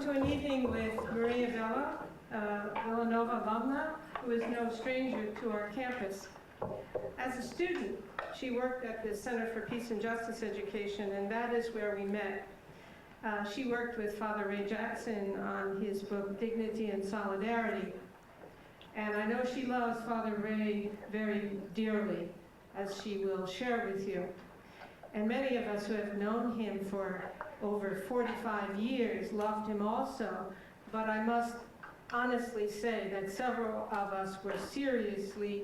to an evening with Maria Bello, Villanova alumna, who is no stranger to our campus. As a student, she worked at the Center for Peace and Justice Education, and that is where we met. She worked with Father Ray Jackson on his book, Dignity and Solidarity. And I know she loves Father Ray very dearly, as she will share with you. And many of us who have known him for over 45 years loved him also, but I must honestly say that several of us were seriously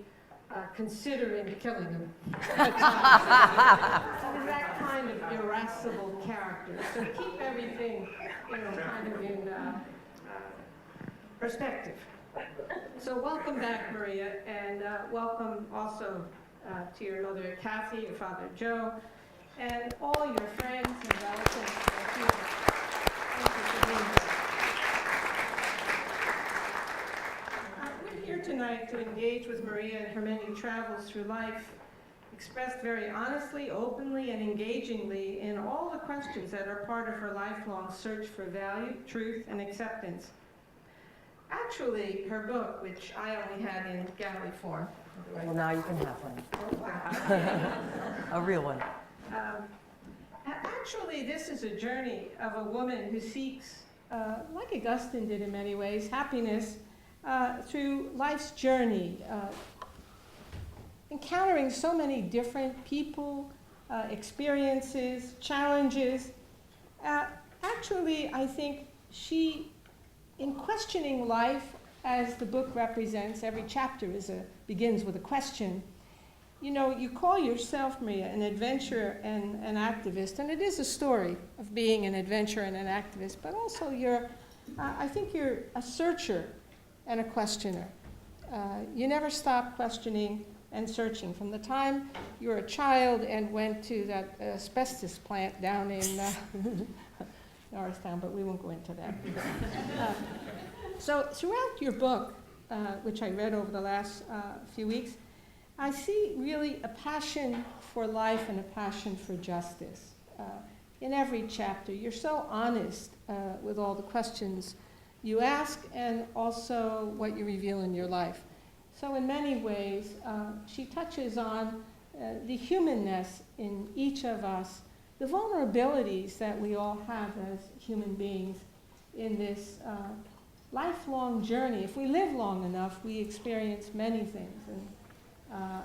considering killing him. He was that kind of irascible character. So keep everything, kind of in perspective. So welcome back, Maria, and welcome also to your mother, Kathy, your father, Joe, and all your friends and relatives here. Thank you for being here. We're here tonight to engage with Maria in her many travels through life, expressed very honestly, openly, and engagingly in all the questions that are part of her lifelong search for value, truth, and acceptance. Actually, her book, which I only had in galley form. Well, now you can have one. A real one. Actually, this is a journey of a woman who seeks, like Augustine did in many ways, happiness through life's journey, encountering so many different people, experiences, challenges. Actually, I think she, in questioning life as the book represents, every chapter begins with a question. You call yourself, Maria, an adventurer and an activist, and it is a story of being an adventurer and an activist, but also I think you're a searcher and a questioner. You never stop questioning and searching. From the time you were a child and went to that asbestos plant down in Norristown, but we won't go into that. So throughout your book, which I read over the last few weeks, I see really a passion for life and a passion for justice. In every chapter, you're so honest with all the questions you ask and also what you reveal in your life. So in many ways, she touches on the humanness in each of us, the vulnerabilities that we all have as human beings in this lifelong journey. If we live long enough, we experience many things. And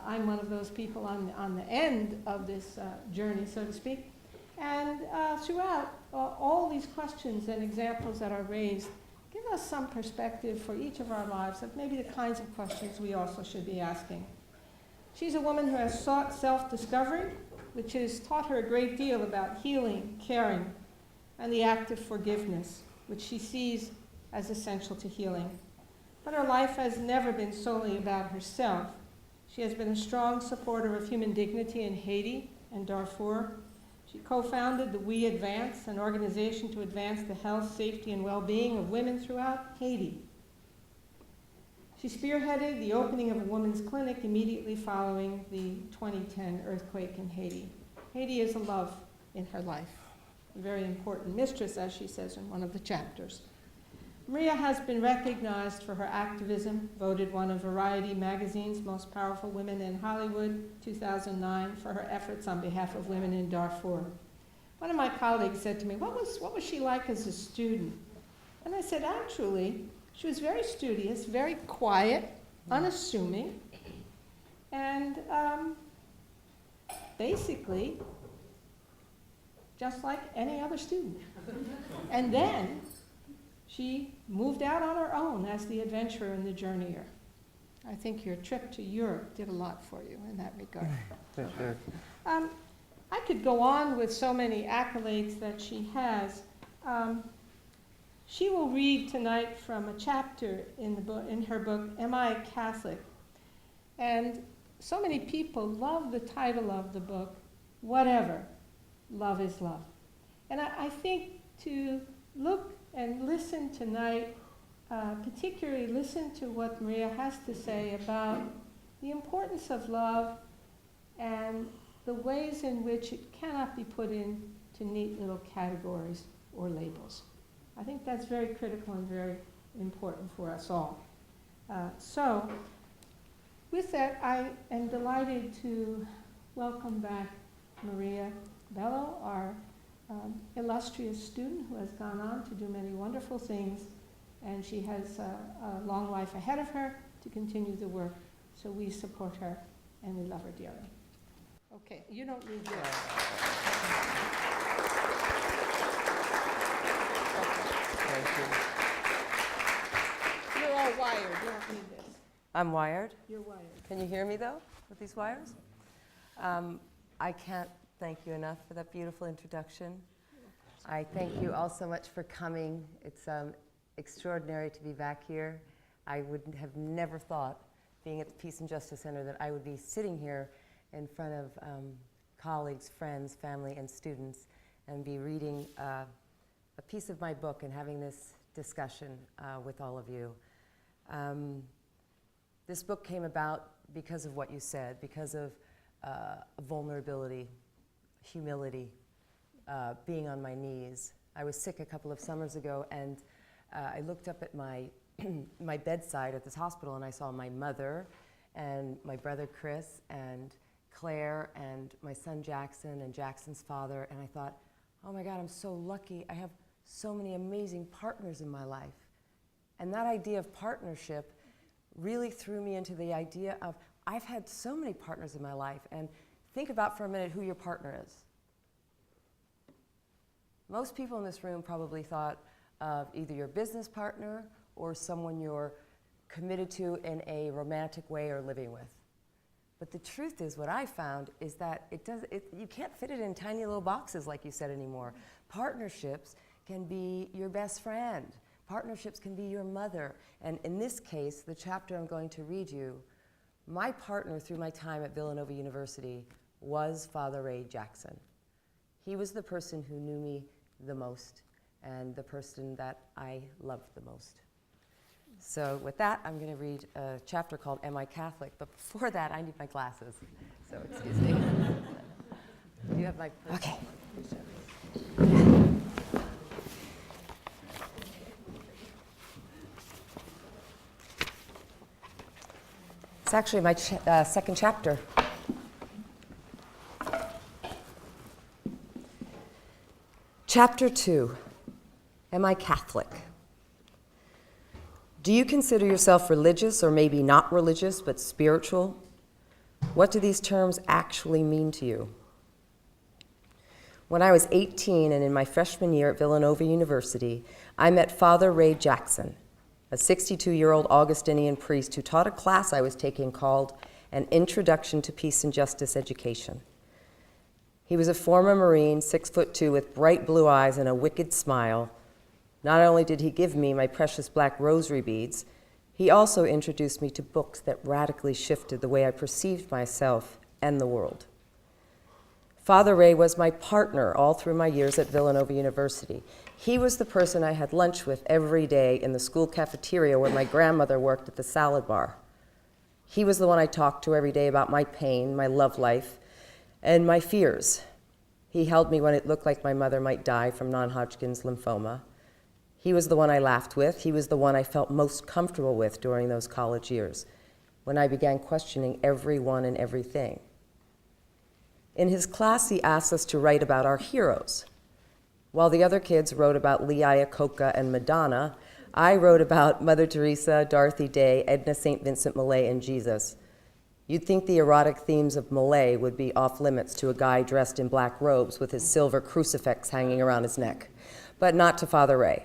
I'm one of those people on the end of this journey, so to speak. And throughout, all these questions and examples that are raised give us some perspective for each of our lives of maybe the kinds of questions we also should be asking. She's a woman who has sought self-discovery, which has taught her a great deal about healing, caring, and the act of forgiveness, which she sees as essential to healing. But her life has never been solely about herself. She has been a strong supporter of human dignity in Haiti and Darfur. She co-founded the We Advance, an organization to advance the health, safety, and well-being of women throughout Haiti. She spearheaded the opening of a women's clinic immediately following the 2010 earthquake in Haiti. Haiti is a love in her life, a very important mistress, as she says in one of the chapters. Maria has been recognized for her activism, voted one of Variety magazine's most powerful women in Hollywood, 2009, for her efforts on behalf of women in Darfur. One of my colleagues said to me, what was she like as a student? And I said, actually, she was very studious, very quiet, unassuming, and basically just like any other student. And then she moved out on her own as the adventurer and the journeyer. I think your trip to Europe did a lot for you in that regard. Sure. I could go on with so many accolades that she has. She will read tonight from a chapter in her book, Am I a Catholic? And so many people love the title of the book, Whatever, Love is Love. And I think to look and listen tonight, particularly listen to what Maria has to say about the importance of love and the ways in which it cannot be put into neat little categories or labels. I think that's very critical and very important for us all. So, with that, I am delighted to welcome back Maria Bello, our illustrious student who has gone on to do many wonderful things, and she has a long life ahead of her to continue the work. So we support her and we love her dearly. Okay, you don't need this. Thank you. You're all wired, you don't need this. I'm wired. You're wired. Can you hear me, though, with these wires? I can't thank you enough for that beautiful introduction. I thank you all so much for coming. It's extraordinary to be back here. I would have never thought, being at the Peace and Justice Center, that I would be sitting here in front of colleagues, friends, family, and students, and be reading a piece of my book and having this discussion with all of you. This book came about because of what you said, because of vulnerability, humility, being on my knees. I was sick a couple of summers ago, and I looked up at my my bedside at this hospital, and I saw my mother and my brother Chris and Claire and my son Jackson and Jackson's father, and I thought, oh my God, I'm so lucky. I have so many amazing partners in my life. And that idea of partnership really threw me into the idea of, I've had so many partners in my life, and think about for a minute who your partner is. Most people in this room probably thought of either your business partner or someone you're committed to in a romantic way or living with. But the truth is, what I found is that you can't fit it in tiny little boxes like you said anymore. Partnerships can be your best friend. Partnerships can be your mother. And in this case, the chapter I'm going to read you, my partner through my time at Villanova University was Father Ray Jackson. He was the person who knew me the most and the person that I loved the most. So with that, I'm going to read a chapter called Am I Catholic? But before that, I need my glasses. So excuse me. You have my... Okay. It's actually my second chapter. Chapter 2. Am I Catholic? Do you consider yourself religious, or maybe not religious, but spiritual? What do these terms actually mean to you? When I was 18 and in my freshman year at Villanova University, I met Father Ray Jackson, a 62-year-old Augustinian priest who taught a class I was taking called An Introduction to Peace and Justice Education. He was a former Marine, 6'2", with bright blue eyes and a wicked smile. Not only did he give me my precious black rosary beads, he also introduced me to books that radically shifted the way I perceived myself and the world. Father Ray was my partner all through my years at Villanova University. He was the person I had lunch with every day in the school cafeteria where my grandmother worked at the salad bar. He was the one I talked to every day about my pain, my love life, and my fears. He held me when it looked like my mother might die from non-Hodgkin's lymphoma. He was the one I laughed with. He was the one I felt most comfortable with during those college years, when I began questioning everyone and everything. In his class, he asked us to write about our heroes. While the other kids wrote about Lee Iacocca and Madonna, I wrote about Mother Teresa, Dorothy Day, Edna St. Vincent Millay, and Jesus. You'd think the erotic themes of Millay would be off limits to a guy dressed in black robes with his silver crucifix hanging around his neck, but not to Father Ray.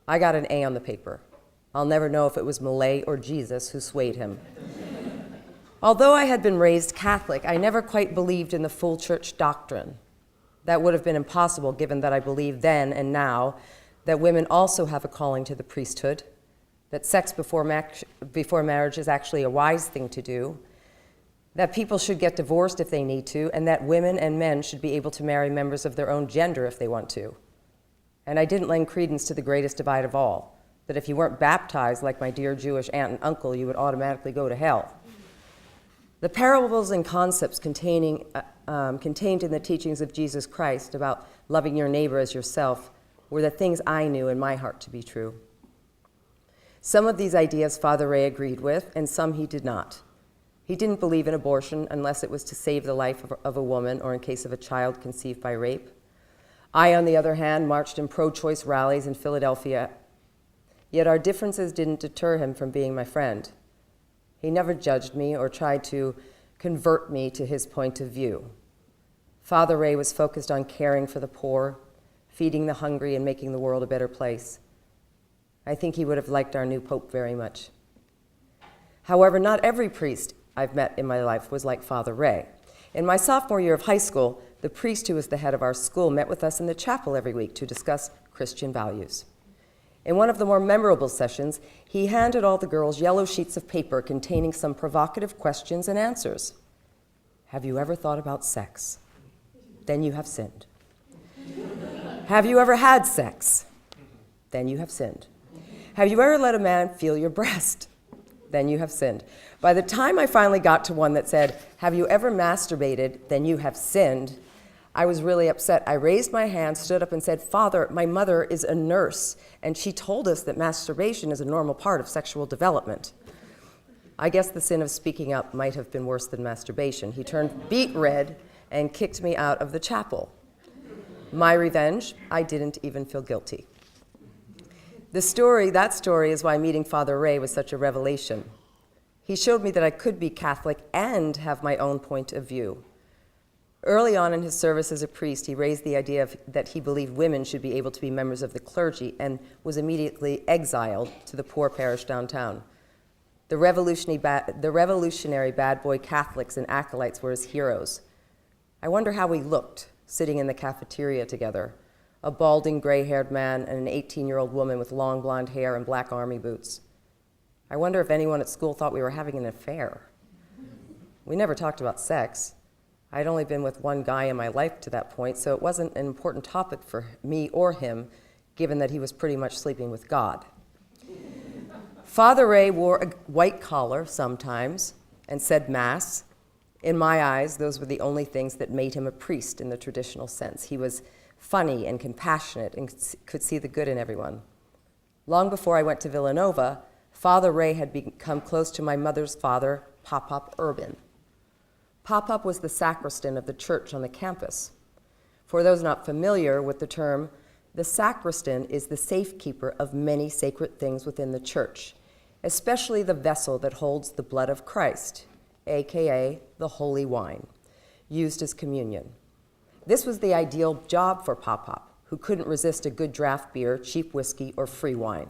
I got an A on the paper. I'll never know if it was Millay or Jesus who swayed him. Although I had been raised Catholic, I never quite believed in the full church doctrine. That would have been impossible given that I believe then and now that women also have a calling to the priesthood, that sex before marriage is actually a wise thing to do, that people should get divorced if they need to, and that women and men should be able to marry members of their own gender if they want to. And I didn't lend credence to the greatest divide of all, that if you weren't baptized like my dear Jewish aunt and uncle, you would automatically go to hell. The parables and concepts contained in the teachings of Jesus Christ about loving your neighbor as yourself were the things I knew in my heart to be true. Some of these ideas Father Ray agreed with, and some he did not. He didn't believe in abortion unless it was to save the life of a woman or in case of a child conceived by rape. I, on the other hand, marched in pro-choice rallies in Philadelphia, yet our differences didn't deter him from being my friend. He never judged me or tried to convert me to his point of view. Father Ray was focused on caring for the poor, feeding the hungry, and making the world a better place. I think he would have liked our new pope very much. However, not every priest I've met in my life was like Father Ray. In my sophomore year of high school, the priest who was the head of our school met with us in the chapel every week to discuss Christian values. In one of the more memorable sessions, he handed all the girls yellow sheets of paper containing some provocative questions and answers. Have you ever thought about sex? Then you have sinned. Have you ever had sex? Then you have sinned. Have you ever let a man feel your breast? Then you have sinned. By the time I finally got to one that said, have you ever masturbated? Then you have sinned, I was really upset. I raised my hand, stood up, and said, Father, my mother is a nurse, and she told us that masturbation is a normal part of sexual development. I guess the sin of speaking up might have been worse than masturbation. He turned beet red and kicked me out of the chapel. My revenge, I didn't even feel guilty. That story is why meeting Father Ray was such a revelation. He showed me that I could be Catholic and have my own point of view. Early on in his service as a priest, he raised the idea that he believed women should be able to be members of the clergy and was immediately exiled to the poor parish downtown. The revolutionary bad boy Catholics and acolytes were his heroes. I wonder how we looked sitting in the cafeteria together, a balding gray-haired man and an 18-year-old woman with long blonde hair and black army boots. I wonder if anyone at school thought we were having an affair. We never talked about sex. I'd only been with one guy in my life to that point, so it wasn't an important topic for me or him, given that he was pretty much sleeping with God. Father Ray wore a white collar sometimes and said Mass. In my eyes, those were the only things that made him a priest in the traditional sense. He was funny and compassionate and could see the good in everyone. Long before I went to Villanova, Father Ray had become close to my mother's father, Pop Urban. Pop was the sacristan of the church on the campus. For those not familiar with the term, the sacristan is the safekeeper of many sacred things within the church, especially the vessel that holds the blood of Christ, aka the holy wine, used as communion. This was the ideal job for Pop, who couldn't resist a good draft beer, cheap whiskey, or free wine.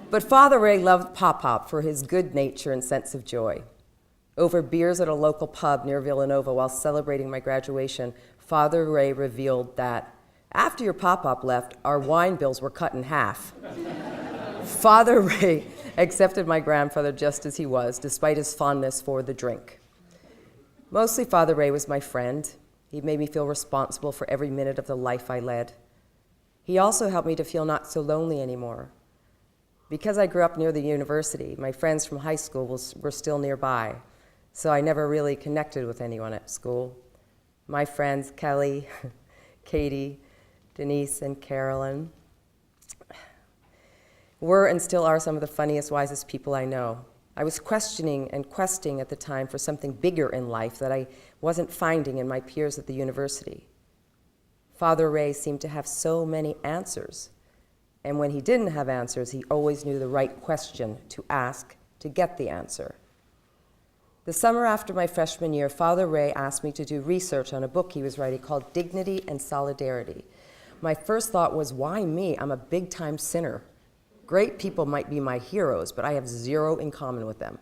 But Father Ray loved Pop for his good nature and sense of joy. Over beers at a local pub near Villanova while celebrating my graduation, Father Ray revealed that after your Pop left, our wine bills were cut in half. Father Ray accepted my grandfather just as he was, despite his fondness for the drink. Mostly Father Ray was my friend. He made me feel responsible for every minute of the life I led. He also helped me to feel not so lonely anymore. Because I grew up near the university, my friends from high school were still nearby, so I never really connected with anyone at school. My friends, Kelly, Katie, Denise, and Carolyn, were and still are some of the funniest, wisest people I know. I was questioning and questing at the time for something bigger in life that I wasn't finding in my peers at the university. Father Ray seemed to have so many answers, and when he didn't have answers, he always knew the right question to ask to get the answer. The summer after my freshman year, Father Ray asked me to do research on a book he was writing called Dignity and Solidarity. My first thought was, why me? I'm a big-time sinner. Great people might be my heroes, but I have zero in common with them.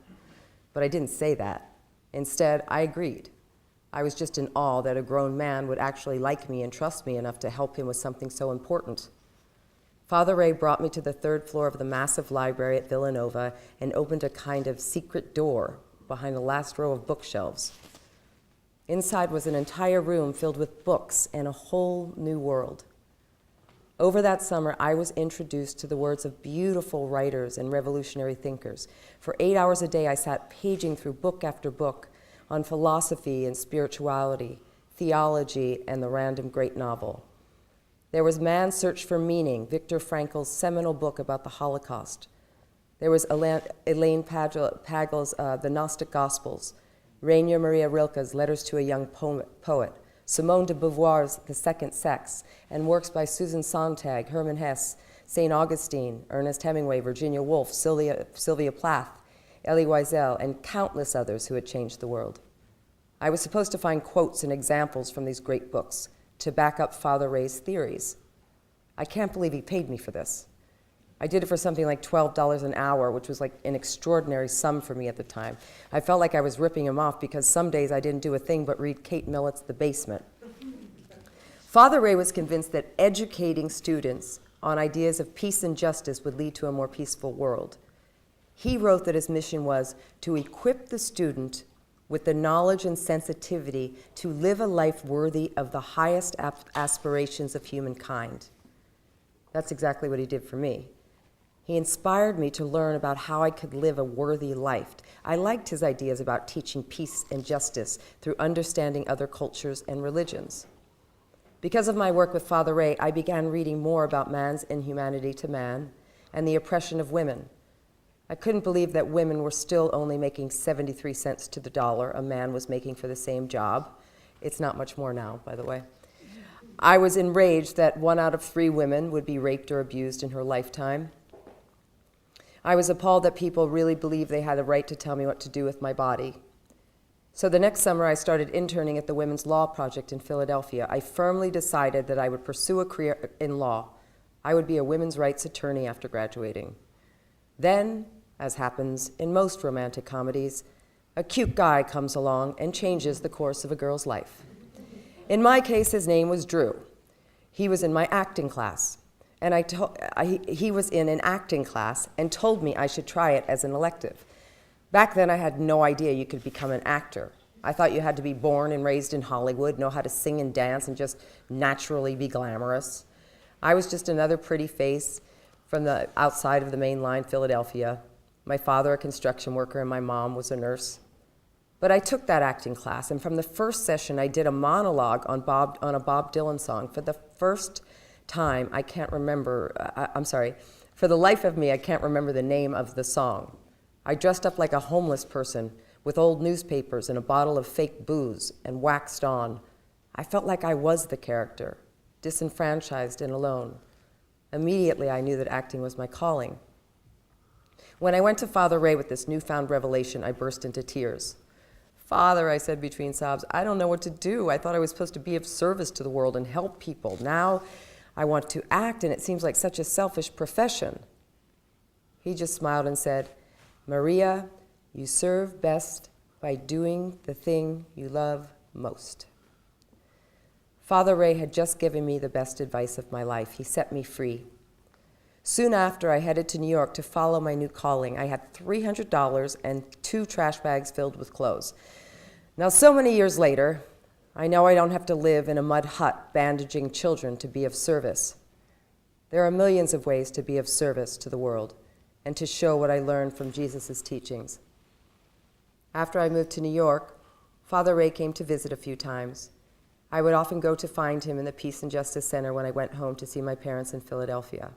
But I didn't say that. Instead, I agreed. I was just in awe that a grown man would actually like me and trust me enough to help him with something so important. Father Ray brought me to the third floor of the massive library at Villanova and opened a kind of secret door behind the last row of bookshelves. Inside was an entire room filled with books and a whole new world. Over that summer, I was introduced to the words of beautiful writers and revolutionary thinkers. For 8 hours a day, I sat paging through book after book on philosophy and spirituality, theology, and the random great novel. There was Man's Search for Meaning, Viktor Frankl's seminal book about the Holocaust. There was Elaine Pagel's The Gnostic Gospels, Rainer Maria Rilke's Letters to a Young Poet, Simone de Beauvoir's The Second Sex, and works by Susan Sontag, Hermann Hesse, St. Augustine, Ernest Hemingway, Virginia Woolf, Sylvia Plath, Elie Wiesel, and countless others who had changed the world. I was supposed to find quotes and examples from these great books to back up Father Ray's theories. I can't believe he paid me for this. I did it for something like $12 an hour, which was like an extraordinary sum for me at the time. I felt like I was ripping him off because some days I didn't do a thing but read Kate Millett's The Basement. Father Ray was convinced that educating students on ideas of peace and justice would lead to a more peaceful world. He wrote that his mission was to equip the student with the knowledge and sensitivity to live a life worthy of the highest aspirations of humankind. That's exactly what he did for me. He inspired me to learn about how I could live a worthy life. I liked his ideas about teaching peace and justice through understanding other cultures and religions. Because of my work with Father Ray, I began reading more about man's inhumanity to man and the oppression of women. I couldn't believe that women were still only making 73 cents to the dollar a man was making for the same job. It's not much more now, by the way. I was enraged that 1 out of 3 women would be raped or abused in her lifetime. I was appalled that people really believed they had the right to tell me what to do with my body. So the next summer, I started interning at the Women's Law Project in Philadelphia. I firmly decided that I would pursue a career in law. I would be a women's rights attorney after graduating. Then, as happens in most romantic comedies, a cute guy comes along and changes the course of a girl's life. In my case, his name was Drew. He was in my acting class. And he was in an acting class and told me I should try it as an elective. Back then, I had no idea you could become an actor. I thought you had to be born and raised in Hollywood, know how to sing and dance, and just naturally be glamorous. I was just another pretty face from the outside of the main line, Philadelphia. My father, a construction worker, and my mom was a nurse. But I took that acting class, and from the first session, I did a monologue on a Bob Dylan song. For the first time, I can't remember, for the life of me, I can't remember the name of the song. I dressed up like a homeless person with old newspapers and a bottle of fake booze and waxed on. I felt like I was the character, disenfranchised and alone. Immediately, I knew that acting was my calling. When I went to Father Ray with this newfound revelation, I burst into tears. "Father," I said between sobs, "I don't know what to do. I thought I was supposed to be of service to the world and help people. Now I want to act, and it seems like such a selfish profession." He just smiled and said, "Maria, you serve best by doing the thing you love most." Father Ray had just given me the best advice of my life. He set me free. Soon after, I headed to New York to follow my new calling. I had $300 and 2 trash bags filled with clothes. Now, so many years later, I know I don't have to live in a mud hut bandaging children to be of service. There are millions of ways to be of service to the world and to show what I learned from Jesus' teachings. After I moved to New York, Father Ray came to visit a few times. I would often go to find him in the Peace and Justice Center when I went home to see my parents in Philadelphia.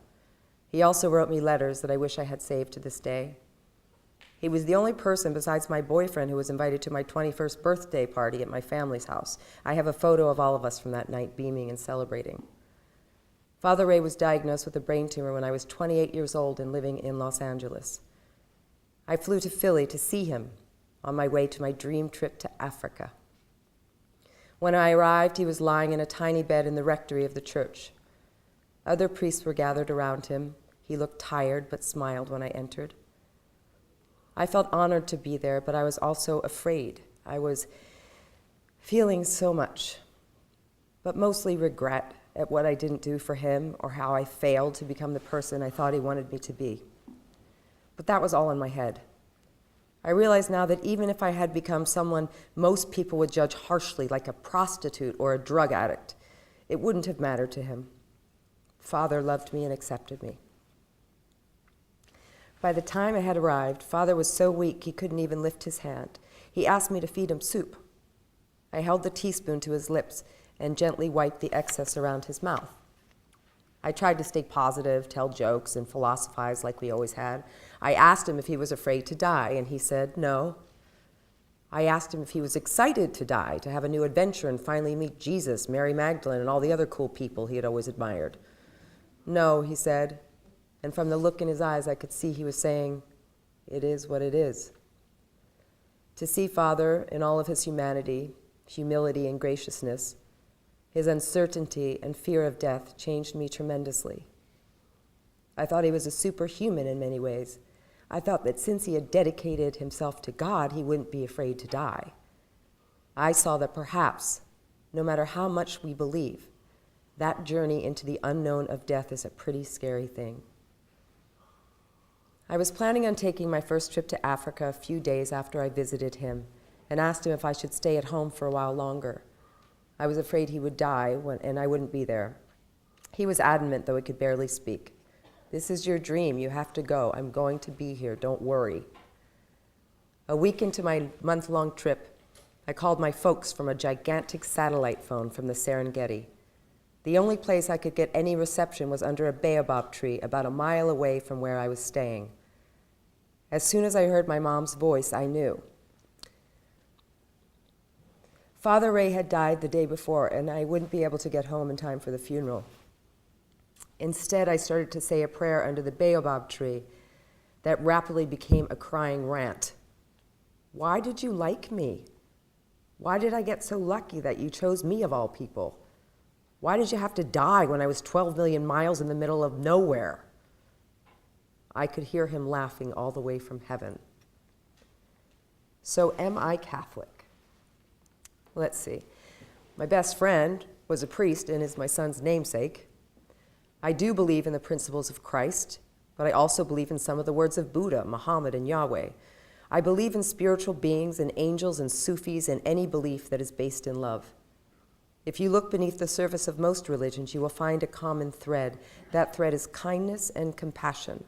He also wrote me letters that I wish I had saved to this day. He was the only person besides my boyfriend who was invited to my 21st birthday party at my family's house. I have a photo of all of us from that night beaming and celebrating. Father Ray was diagnosed with a brain tumor when I was 28 years old and living in Los Angeles. I flew to Philly to see him on my way to my dream trip to Africa. When I arrived, he was lying in a tiny bed in the rectory of the church. Other priests were gathered around him. He looked tired but smiled when I entered. I felt honored to be there, but I was also afraid. I was feeling so much, but mostly regret at what I didn't do for him or how I failed to become the person I thought he wanted me to be. But that was all in my head. I realize now that even if I had become someone most people would judge harshly, like a prostitute or a drug addict, it wouldn't have mattered to him. Father loved me and accepted me. By the time I had arrived, Father was so weak he couldn't even lift his hand. He asked me to feed him soup. I held the teaspoon to his lips and gently wiped the excess around his mouth. I tried to stay positive, tell jokes, and philosophize like we always had. I asked him if he was afraid to die, and he said no. I asked him if he was excited to die, to have a new adventure and finally meet Jesus, Mary Magdalene, and all the other cool people he had always admired. No, he said, and from the look in his eyes, I could see he was saying, it is what it is. To see Father in all of his humanity, humility, and graciousness, his uncertainty and fear of death changed me tremendously. I thought he was a superhuman in many ways. I thought that since he had dedicated himself to God, he wouldn't be afraid to die. I saw that perhaps, no matter how much we believe, that journey into the unknown of death is a pretty scary thing. I was planning on taking my first trip to Africa a few days after I visited him and asked him if I should stay at home for a while longer. I was afraid he would die and I wouldn't be there. He was adamant, though he could barely speak. This is your dream. You have to go. I'm going to be here. Don't worry. A week into my month-long trip, I called my folks from a gigantic satellite phone from the Serengeti. The only place I could get any reception was under a baobab tree about a mile away from where I was staying. As soon as I heard my mom's voice, I knew. Father Ray had died the day before, and I wouldn't be able to get home in time for the funeral. Instead, I started to say a prayer under the baobab tree that rapidly became a crying rant. Why did you like me? Why did I get so lucky that you chose me of all people? Why did you have to die when I was 12 million miles in the middle of nowhere? I could hear him laughing all the way from heaven. So am I Catholic? Let's see. My best friend was a priest and is my son's namesake. I do believe in the principles of Christ, but I also believe in some of the words of Buddha, Muhammad, and Yahweh. I believe in spiritual beings and angels and Sufis and any belief that is based in love. If you look beneath the surface of most religions, you will find a common thread. That thread is kindness and compassion.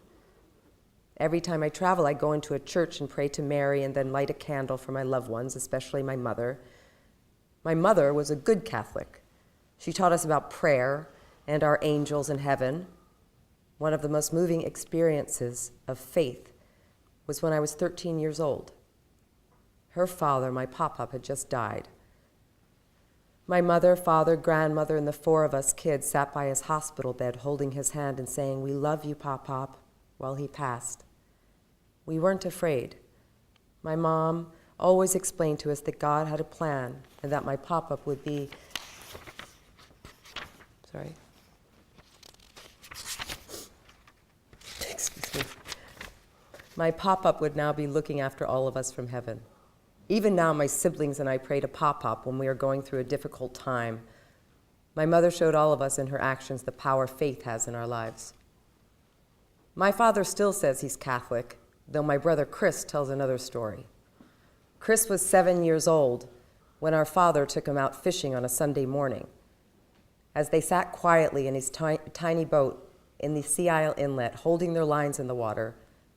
Every time I travel, I go into a church and pray to Mary and then light a candle for my loved ones, especially my mother. My mother was a good Catholic. She taught us about prayer and our angels in heaven. One of the most moving experiences of faith was when I was 13 years old. Her father, my pop-up, had just died. My mother, father, grandmother, and the four of us kids sat by his hospital bed holding his hand and saying, "We love you, Pop-Pop," while he passed. We weren't afraid. My mom always explained to us that God had a plan and that my pop-up would be, excuse me. My pop-up would now be looking after all of us from heaven. Even now, my siblings and I pray to Pop-Pop when we are going through a difficult time. My mother showed all of us in her actions the power faith has in our lives. My father still says he's Catholic, though my brother Chris tells another story. Chris was 7 years old when our father took him out fishing on a Sunday morning. As they sat quietly in his tiny boat in the Sea Isle Inlet, holding their lines in the water,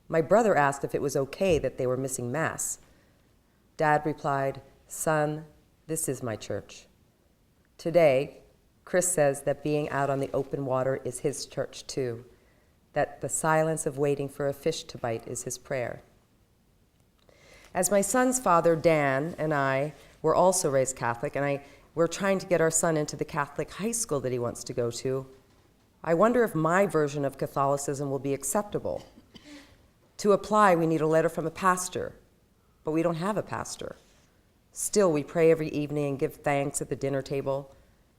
my brother asked if it was okay that they were missing Mass. Dad replied, "Son, this is my church." Today, Chris says that being out on the open water is his church too, that the silence of waiting for a fish to bite is his prayer. As my son's father, Dan, and I were also raised Catholic, and we're trying to get our son into the Catholic high school that he wants to go to, I wonder if my version of Catholicism will be acceptable. To apply, we need a letter from a pastor, but we don't have a pastor. Still, we pray every evening and give thanks at the dinner table.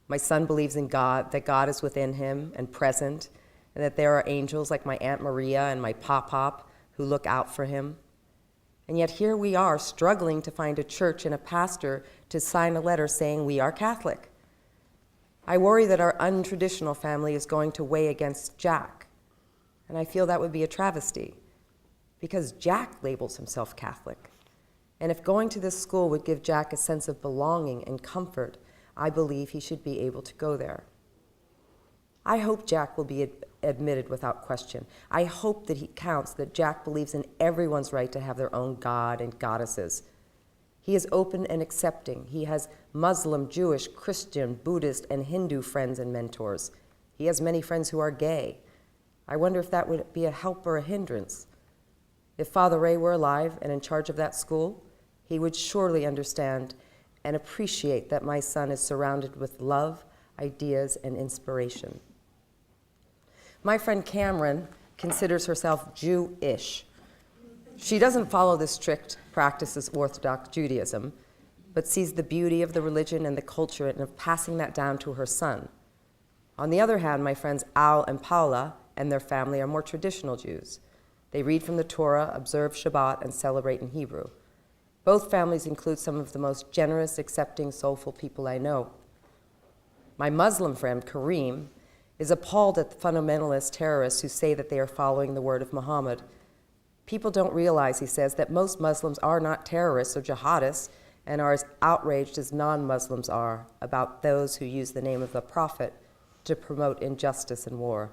My son believes in God, that God is within him and present, and that there are angels like my Aunt Maria and my Pop-Pop who look out for him. And yet here we are struggling to find a church and a pastor to sign a letter saying we are Catholic. I worry that our untraditional family is going to weigh against Jack, and I feel that would be a travesty, because Jack labels himself Catholic. And if going to this school would give Jack a sense of belonging and comfort, I believe he should be able to go there. I hope Jack will be admitted without question. I hope that he counts that Jack believes in everyone's right to have their own god and goddesses. He is open and accepting. He has Muslim, Jewish, Christian, Buddhist, and Hindu friends and mentors. He has many friends who are gay. I wonder if that would be a help or a hindrance. If Father Ray were alive and in charge of that school, he would surely understand and appreciate that my son is surrounded with love, ideas, and inspiration. My friend Cameron considers herself Jewish. She doesn't follow the strict practices of Orthodox Judaism, but sees the beauty of the religion and the culture and of passing that down to her son. On the other hand, my friends Al and Paula and their family are more traditional Jews. They read from the Torah, observe Shabbat, and celebrate in Hebrew. Both families include some of the most generous, accepting, soulful people I know. My Muslim friend, Kareem, is appalled at the fundamentalist terrorists who say that they are following the word of Muhammad. People don't realize, he says, that most Muslims are not terrorists or jihadists and are as outraged as non-Muslims are about those who use the name of the Prophet to promote injustice and war.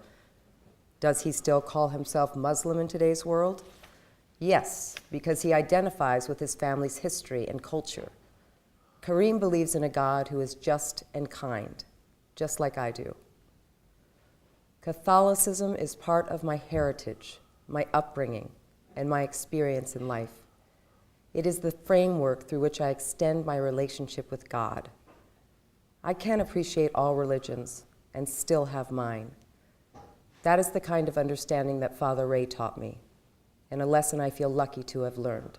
Does he still call himself Muslim in today's world? Yes, because he identifies with his family's history and culture. Kareem believes in a God who is just and kind, just like I do. Catholicism is part of my heritage, my upbringing, and my experience in life. It is the framework through which I extend my relationship with God. I can appreciate all religions and still have mine. That is the kind of understanding that Father Ray taught me, and a lesson I feel lucky to have learned.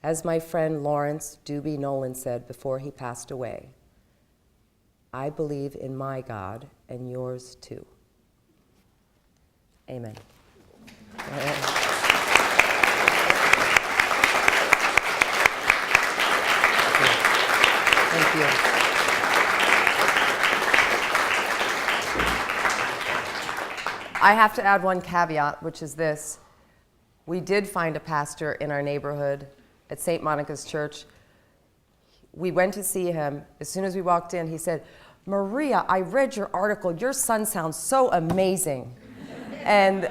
As my friend Lawrence Doobie Nolan said before he passed away, I believe in my God and yours too. Amen. Thank you. I have to add one caveat, which is this. We did find a pastor in our neighborhood at St. Monica's Church. We went to see him. As soon as we walked in, he said, Maria, I read your article. Your son sounds so amazing. And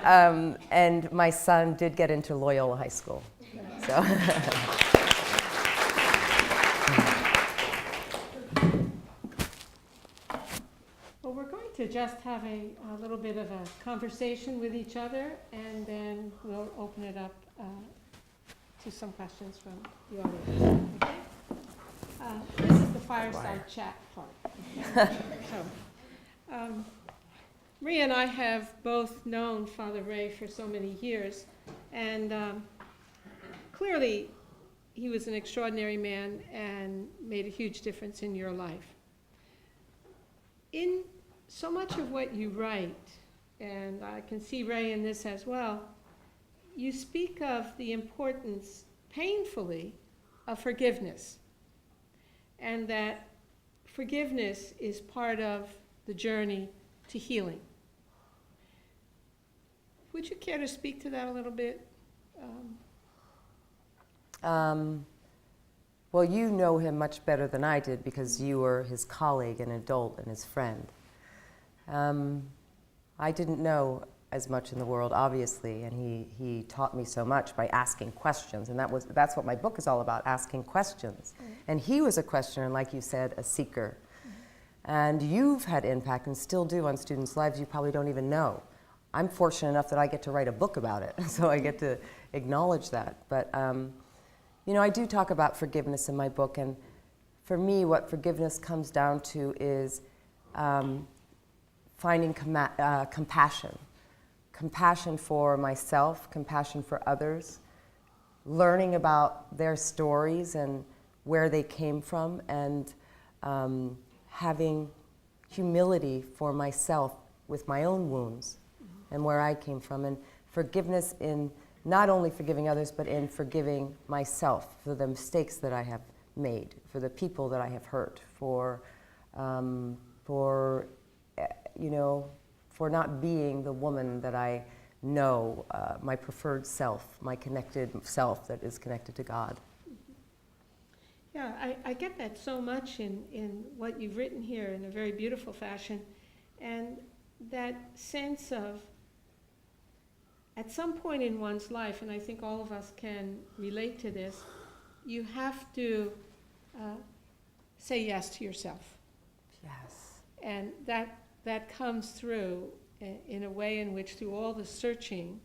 my son did get into Loyola High School. So. Well, we're going to just have a little bit of a conversation with each other, and then we'll open it up to some questions from the audience. Okay? This is the fireside chat part. So, Maria and I have both known Father Ray for so many years, and clearly he was an extraordinary man and made a huge difference in your life. In so much of what you write, and I can see Ray in this as well, you speak of the importance, painfully, of forgiveness, and that forgiveness is part of the journey to healing. Would you care to speak to that a little bit? Well, you know him much better than I did because you were his colleague and adult and his friend. I didn't know as much in the world, obviously, and he taught me so much by asking questions, and that's what my book is all about, asking questions. Mm-hmm. And he was a questioner, and like you said, a seeker. Mm-hmm. And you've had impact and still do on students' lives you probably don't even know. I'm fortunate enough that I get to write a book about it, so I get to acknowledge that. But, you know, I do talk about forgiveness in my book, and for me, what forgiveness comes down to is finding compassion. Compassion for myself, compassion for others, learning about their stories and where they came from, and having humility for myself with my own wounds and where I came from, and forgiveness in not only forgiving others, but in forgiving myself for the mistakes that I have made, for the people that I have hurt, for not being the woman that I know, my preferred self, my connected self that is connected to God. Yeah, I get that so much in what you've written here in a very beautiful fashion, and that sense of, at some point in one's life, and I think all of us can relate to this, you have to say yes to yourself. Yes. And that that comes through in a way in which, through all the searching,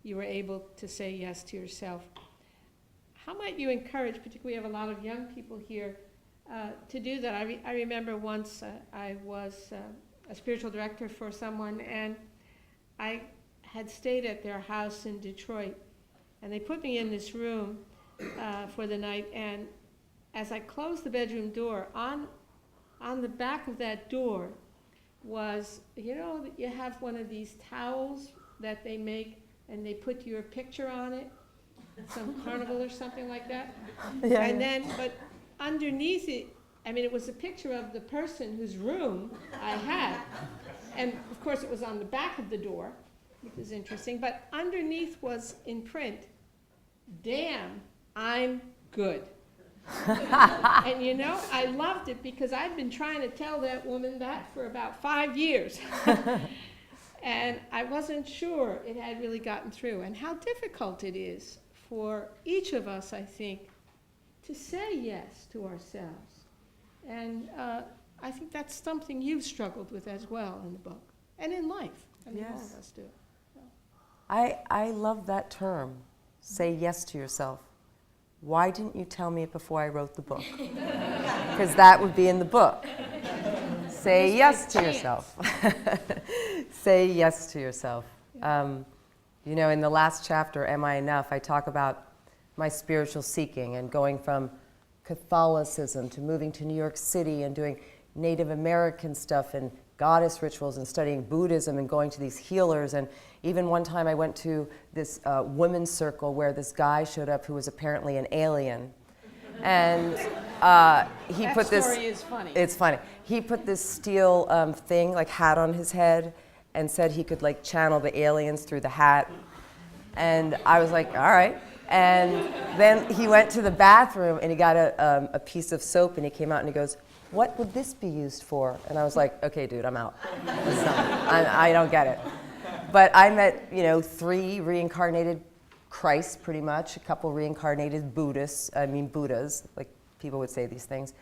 you were able to say yes to yourself. How might you encourage, particularly we have a lot of young people here, to do that? I remember once I was a spiritual director for someone, and I had stayed at their house in Detroit, and they put me in this room for the night, and as I closed the bedroom door, on the back of that door was, you know, you have one of these towels that they make, and they put your picture on it, some carnival or something like that. Yeah, and then, but underneath it, I mean, it was a picture of the person whose room I had. And of course, it was on the back of the door, which is interesting. But underneath was in print, "Damn, I'm good." And you know, I loved it because I'd been trying to tell that woman that for about 5 years. And I wasn't sure it had really gotten through. And how difficult it is for each of us, I think, to say yes to ourselves. And I think that's something you've struggled with as well in the book, and in life. I mean, all of us do. So. I love that term, say yes to yourself. Why didn't you tell me it before I wrote the book? Because that would be in the book. Say yes to yourself. Say yes to yourself. You know, in the last chapter, Am I Enough, I talk about my spiritual seeking and going from Catholicism to moving to New York City and doing Native American stuff and goddess rituals and studying Buddhism and going to these healers. And even one time I went to this women's circle where this guy showed up who was apparently an alien. And he that put this... story is funny. It's funny. He put this steel thing, like hat on his head, and said he could like channel the aliens through the hat. And I was like, all right. And then he went to the bathroom and he got a piece of soap and he came out and he goes, "What would this be used for?" And I was like, okay, dude, I'm out. I don't get it. But I met, you know, 3 reincarnated Christs, pretty much, a couple reincarnated Buddhists, Buddhas, like people would say these things.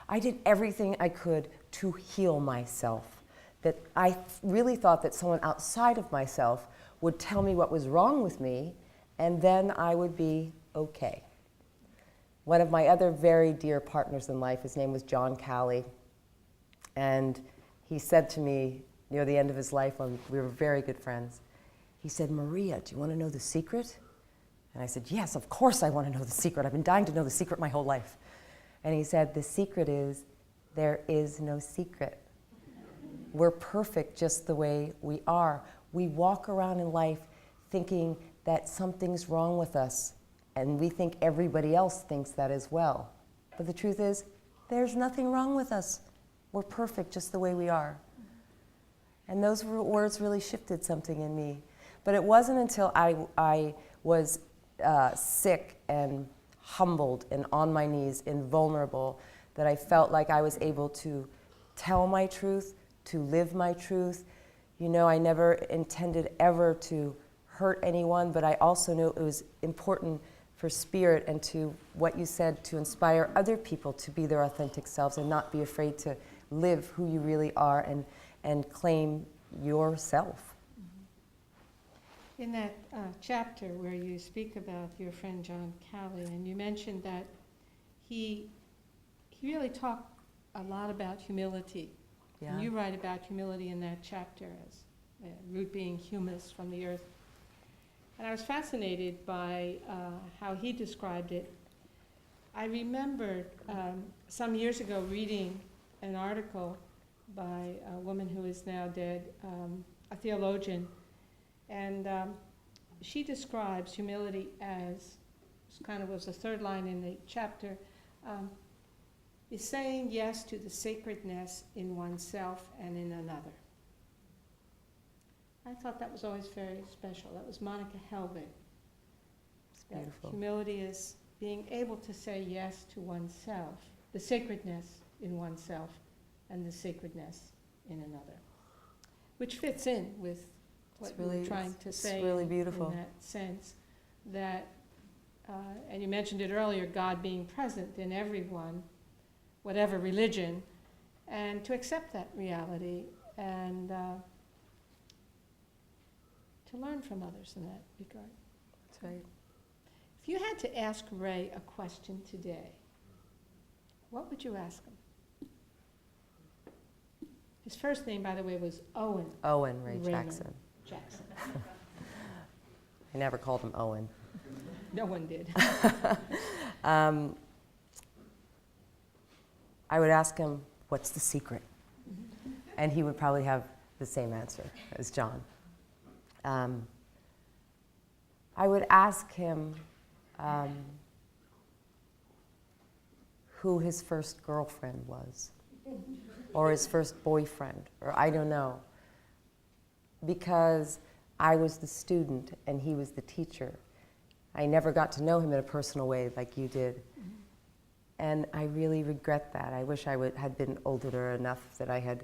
I did everything I could to heal myself. That I really thought that someone outside of myself would tell me what was wrong with me, and then I would be okay. One of my other very dear partners in life, his name was John Calley, and he said to me near the end of his life, when we were very good friends, he said, "Maria, do you want to know the secret?" And I said, "Yes, of course I want to know the secret. I've been dying to know the secret my whole life." And he said, "The secret is there is no secret. We're perfect just the way we are. We walk around in life thinking that something's wrong with us, and we think everybody else thinks that as well. But the truth is, there's nothing wrong with us. We're perfect just the way we are." And those words really shifted something in me. But it wasn't until I was sick and humbled and on my knees and vulnerable that I felt like I was able to tell my truth, to live my truth. You know, I never intended ever to hurt anyone, but I also knew it was important for spirit and to what you said, to inspire other people to be their authentic selves and not be afraid to live who you really are and claim yourself. In that chapter where you speak about your friend John Calley, and you mentioned that he really talked a lot about humility. Yeah. And you write about humility in that chapter as root being humus from the earth. And I was fascinated by how he described it. I remembered some years ago reading an article by a woman who is now dead, a theologian, and she describes humility as, kind of was the third line in the chapter, is saying yes to the sacredness in oneself and in another. I thought that was always very special. That was Monica Helvig. It's beautiful. Humility is being able to say yes to oneself, the sacredness in oneself and the sacredness in another, which fits in with what you're trying to say. It's really beautiful. In that sense that, and you mentioned it earlier, God being present in everyone, whatever religion, and to accept that reality and to learn from others in that regard. That's right. If you had to ask Ray a question today, what would you ask him? His first name, by the way, was Owen Owen Ray Raymond Jackson. Jackson. I never called him Owen. No one did. I would ask him, what's the secret? And he would probably have the same answer as John. I would ask him who his first girlfriend was, or his first boyfriend, or I don't know. Because I was the student and he was the teacher. I never got to know him in a personal way like you did. And I really regret that. I wish I had been older enough that I had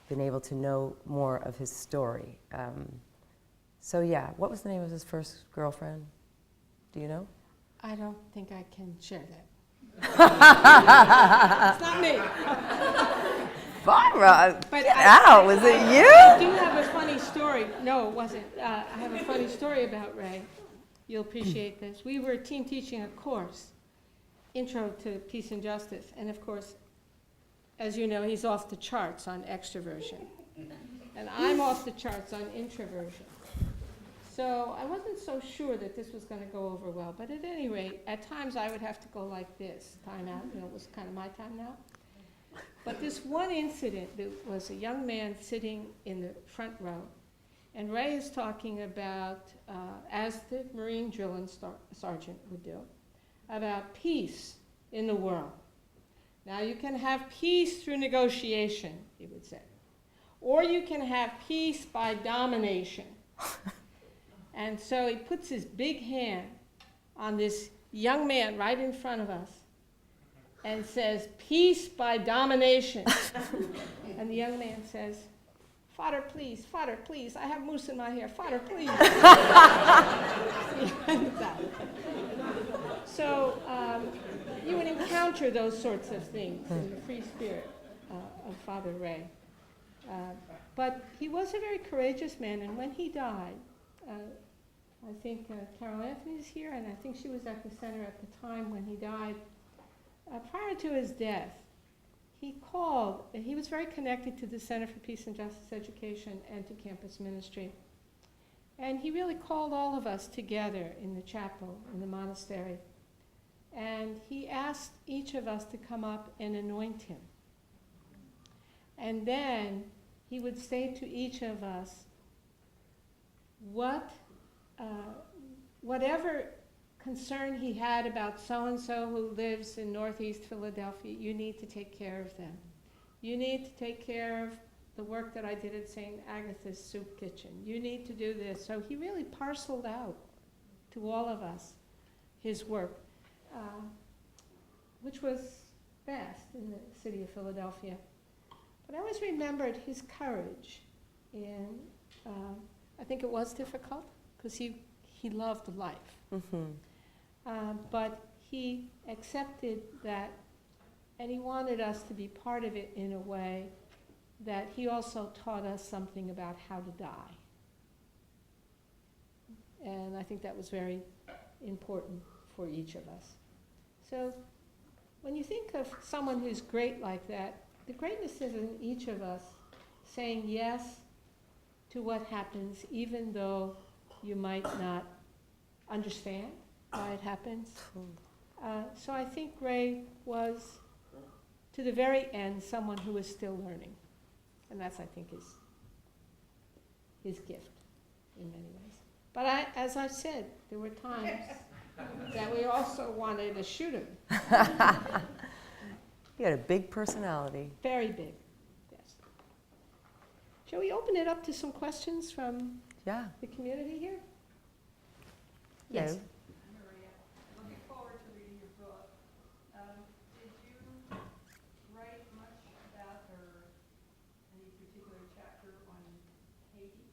been able to know more of his story. So yeah, what was the name of his first girlfriend? Do you know? I don't think I can share that. It's not me. Barbara, But get out. Was it I you? do have a funny story. No, it wasn't. I have a funny story about Ray. You'll appreciate this. We were team teaching a course, Intro to Peace and Justice. And of course, as you know, he's off the charts on extroversion. And I'm off the charts on introversion. So I wasn't so sure that this was going to go over well. But at any rate, at times I would have to go like this, time out. You know, it was kind of my time now. But this one incident, there was a young man sitting in the front row, and Ray is talking about, as the Marine drill sergeant would do, about peace in the world. Now you can have peace through negotiation, he would say, or you can have peace by domination. And so he puts his big hand on this young man right in front of us and says, peace by domination. And the young man says, Father, please, I have mousse in my hair, Father, please. So you would encounter those sorts of things in the free spirit of Father Ray. But he was a very courageous man, and when he died, I think Carol Anthony is here, and I think she was at the center at the time when he died. Prior to his death, he was very connected to the Center for Peace and Justice Education and to campus ministry. And he really called all of us together in the chapel, in the monastery. And he asked each of us to come up and anoint him. And then he would say to each of us, whatever concern he had about so-and-so who lives in Northeast Philadelphia, you need to take care of them. You need to take care of the work that I did at St. Agatha's Soup Kitchen. You need to do this. So he really parceled out to all of us his work, which was vast in the city of Philadelphia. But I always remembered his courage in, I think it was difficult, because he loved life. Mm-hmm. But he accepted that, and he wanted us to be part of it in a way that he also taught us something about how to die. And I think that was very important for each of us. So when you think of someone who's great like that, the greatness is in each of us saying yes to what happens, even though you might not understand why it happens. So I think Ray was, to the very end, someone who is still learning. And that's, I think, his gift in many ways. But as I said, there were times that we also wanted to shoot him. He had a big personality. Very big, yes. Shall we open it up to some questions from the community here? Yes. Maria, looking forward to reading your book. Did you write much about any particular chapter on Haiti?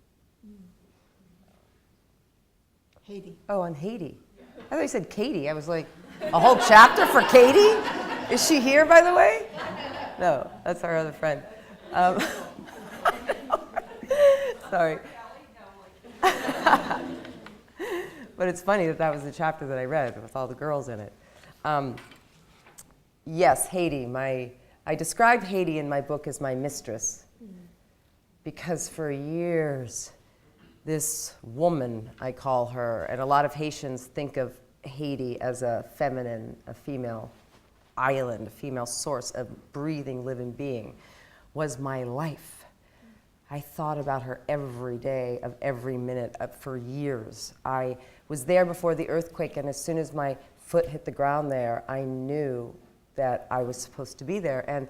Haiti. Oh, on Haiti. I thought you said Katie. I was like, a whole chapter for Katie? Is she here, by the way? No, that's our other friend. Sorry. But it's funny that that was the chapter that I read with all the girls in it. Yes, Haiti. I described Haiti in my book as my mistress because for years, this woman, I call her, and a lot of Haitians think of Haiti as a feminine, a female island, a female source, a breathing, living being, was my life. I thought about her every day of every minute for years. I was there before the earthquake, and as soon as my foot hit the ground there, I knew that I was supposed to be there. And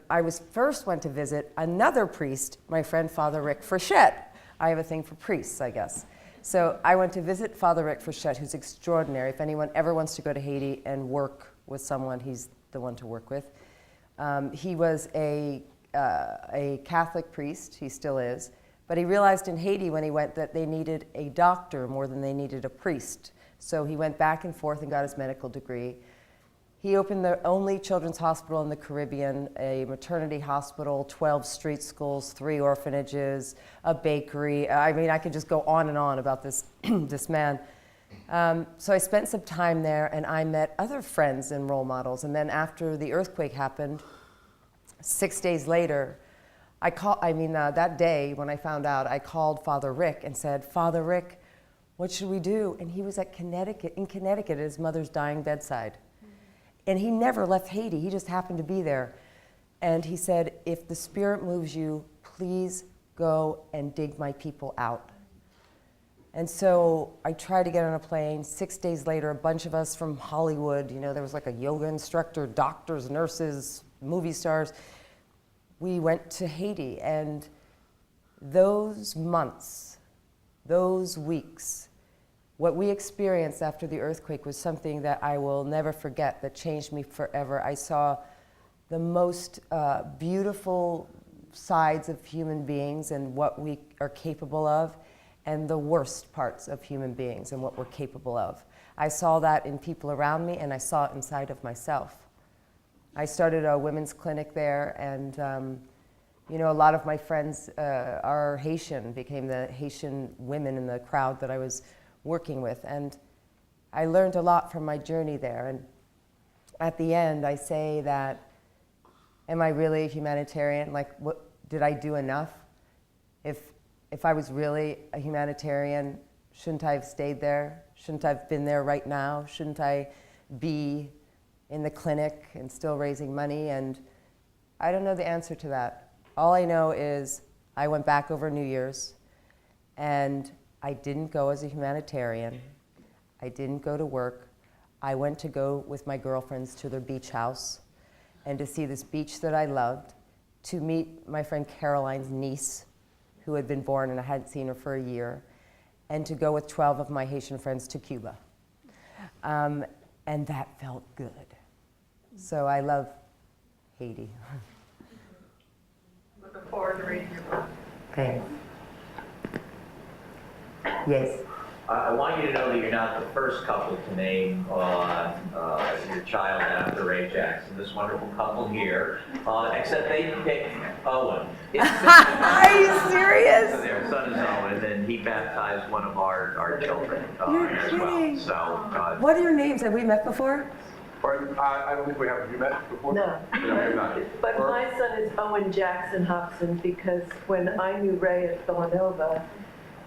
I first went to visit another priest, my friend Father Rick Frechette. I have a thing for priests, I guess. So I went to visit Father Rick Frechette, who's extraordinary. If anyone ever wants to go to Haiti and work with someone, he's the one to work with. He was a Catholic priest, he still is, but he realized in Haiti when he went that they needed a doctor more than they needed a priest. So he went back and forth and got his medical degree. He opened the only children's hospital in the Caribbean, a maternity hospital, 12 street schools, 3 orphanages, a bakery. I mean, I could just go on and on about this, this man. So I spent some time there, and I met other friends and role models. And then after the earthquake happened, 6 days later, that day when I found out, I called Father Rick and said, Father Rick, what should we do? And he was in Connecticut at his mother's dying bedside. And he never left Haiti, he just happened to be there. And he said, if the Spirit moves you, please go and dig my people out. And so I tried to get on a plane. 6 days later, a bunch of us from Hollywood, there was like a yoga instructor, doctors, nurses, movie stars. We went to Haiti, and those months, those weeks, what we experienced after the earthquake was something that I will never forget, that changed me forever. I saw the most beautiful sides of human beings and what we are capable of, and the worst parts of human beings and what we're capable of. I saw that in people around me, and I saw it inside of myself. I started a women's clinic there, and a lot of my friends are Haitian, became the Haitian women in the crowd that I was working with, and I learned a lot from my journey there. And at the end, I say that, am I really a humanitarian? Like, what did I do enough? If I was really a humanitarian, shouldn't I have stayed there? Shouldn't I have been there right now? Shouldn't I be in the clinic and still raising money? And I don't know the answer to that. All I know is I went back over New Year's, and I didn't go as a humanitarian. I didn't go to work. I went to go with my girlfriends to their beach house and to see this beach that I loved, to meet my friend Caroline's niece, who had been born and I hadn't seen her for a year, and to go with 12 of my Haitian friends to Cuba. And that felt good. So I love Haiti. Looking forward to reading your book. Thanks. Yes. I want you to know that you're not the first couple to name your child after Ray Jackson, this wonderful couple here, except they picked Owen. Are you serious? Their son is Owen, and he baptized one of our children as well. So, what are your names? Have we met before? I don't think we have. Have you met before? No. But my son is Owen Jackson Hobson because when I knew Ray at Villanova,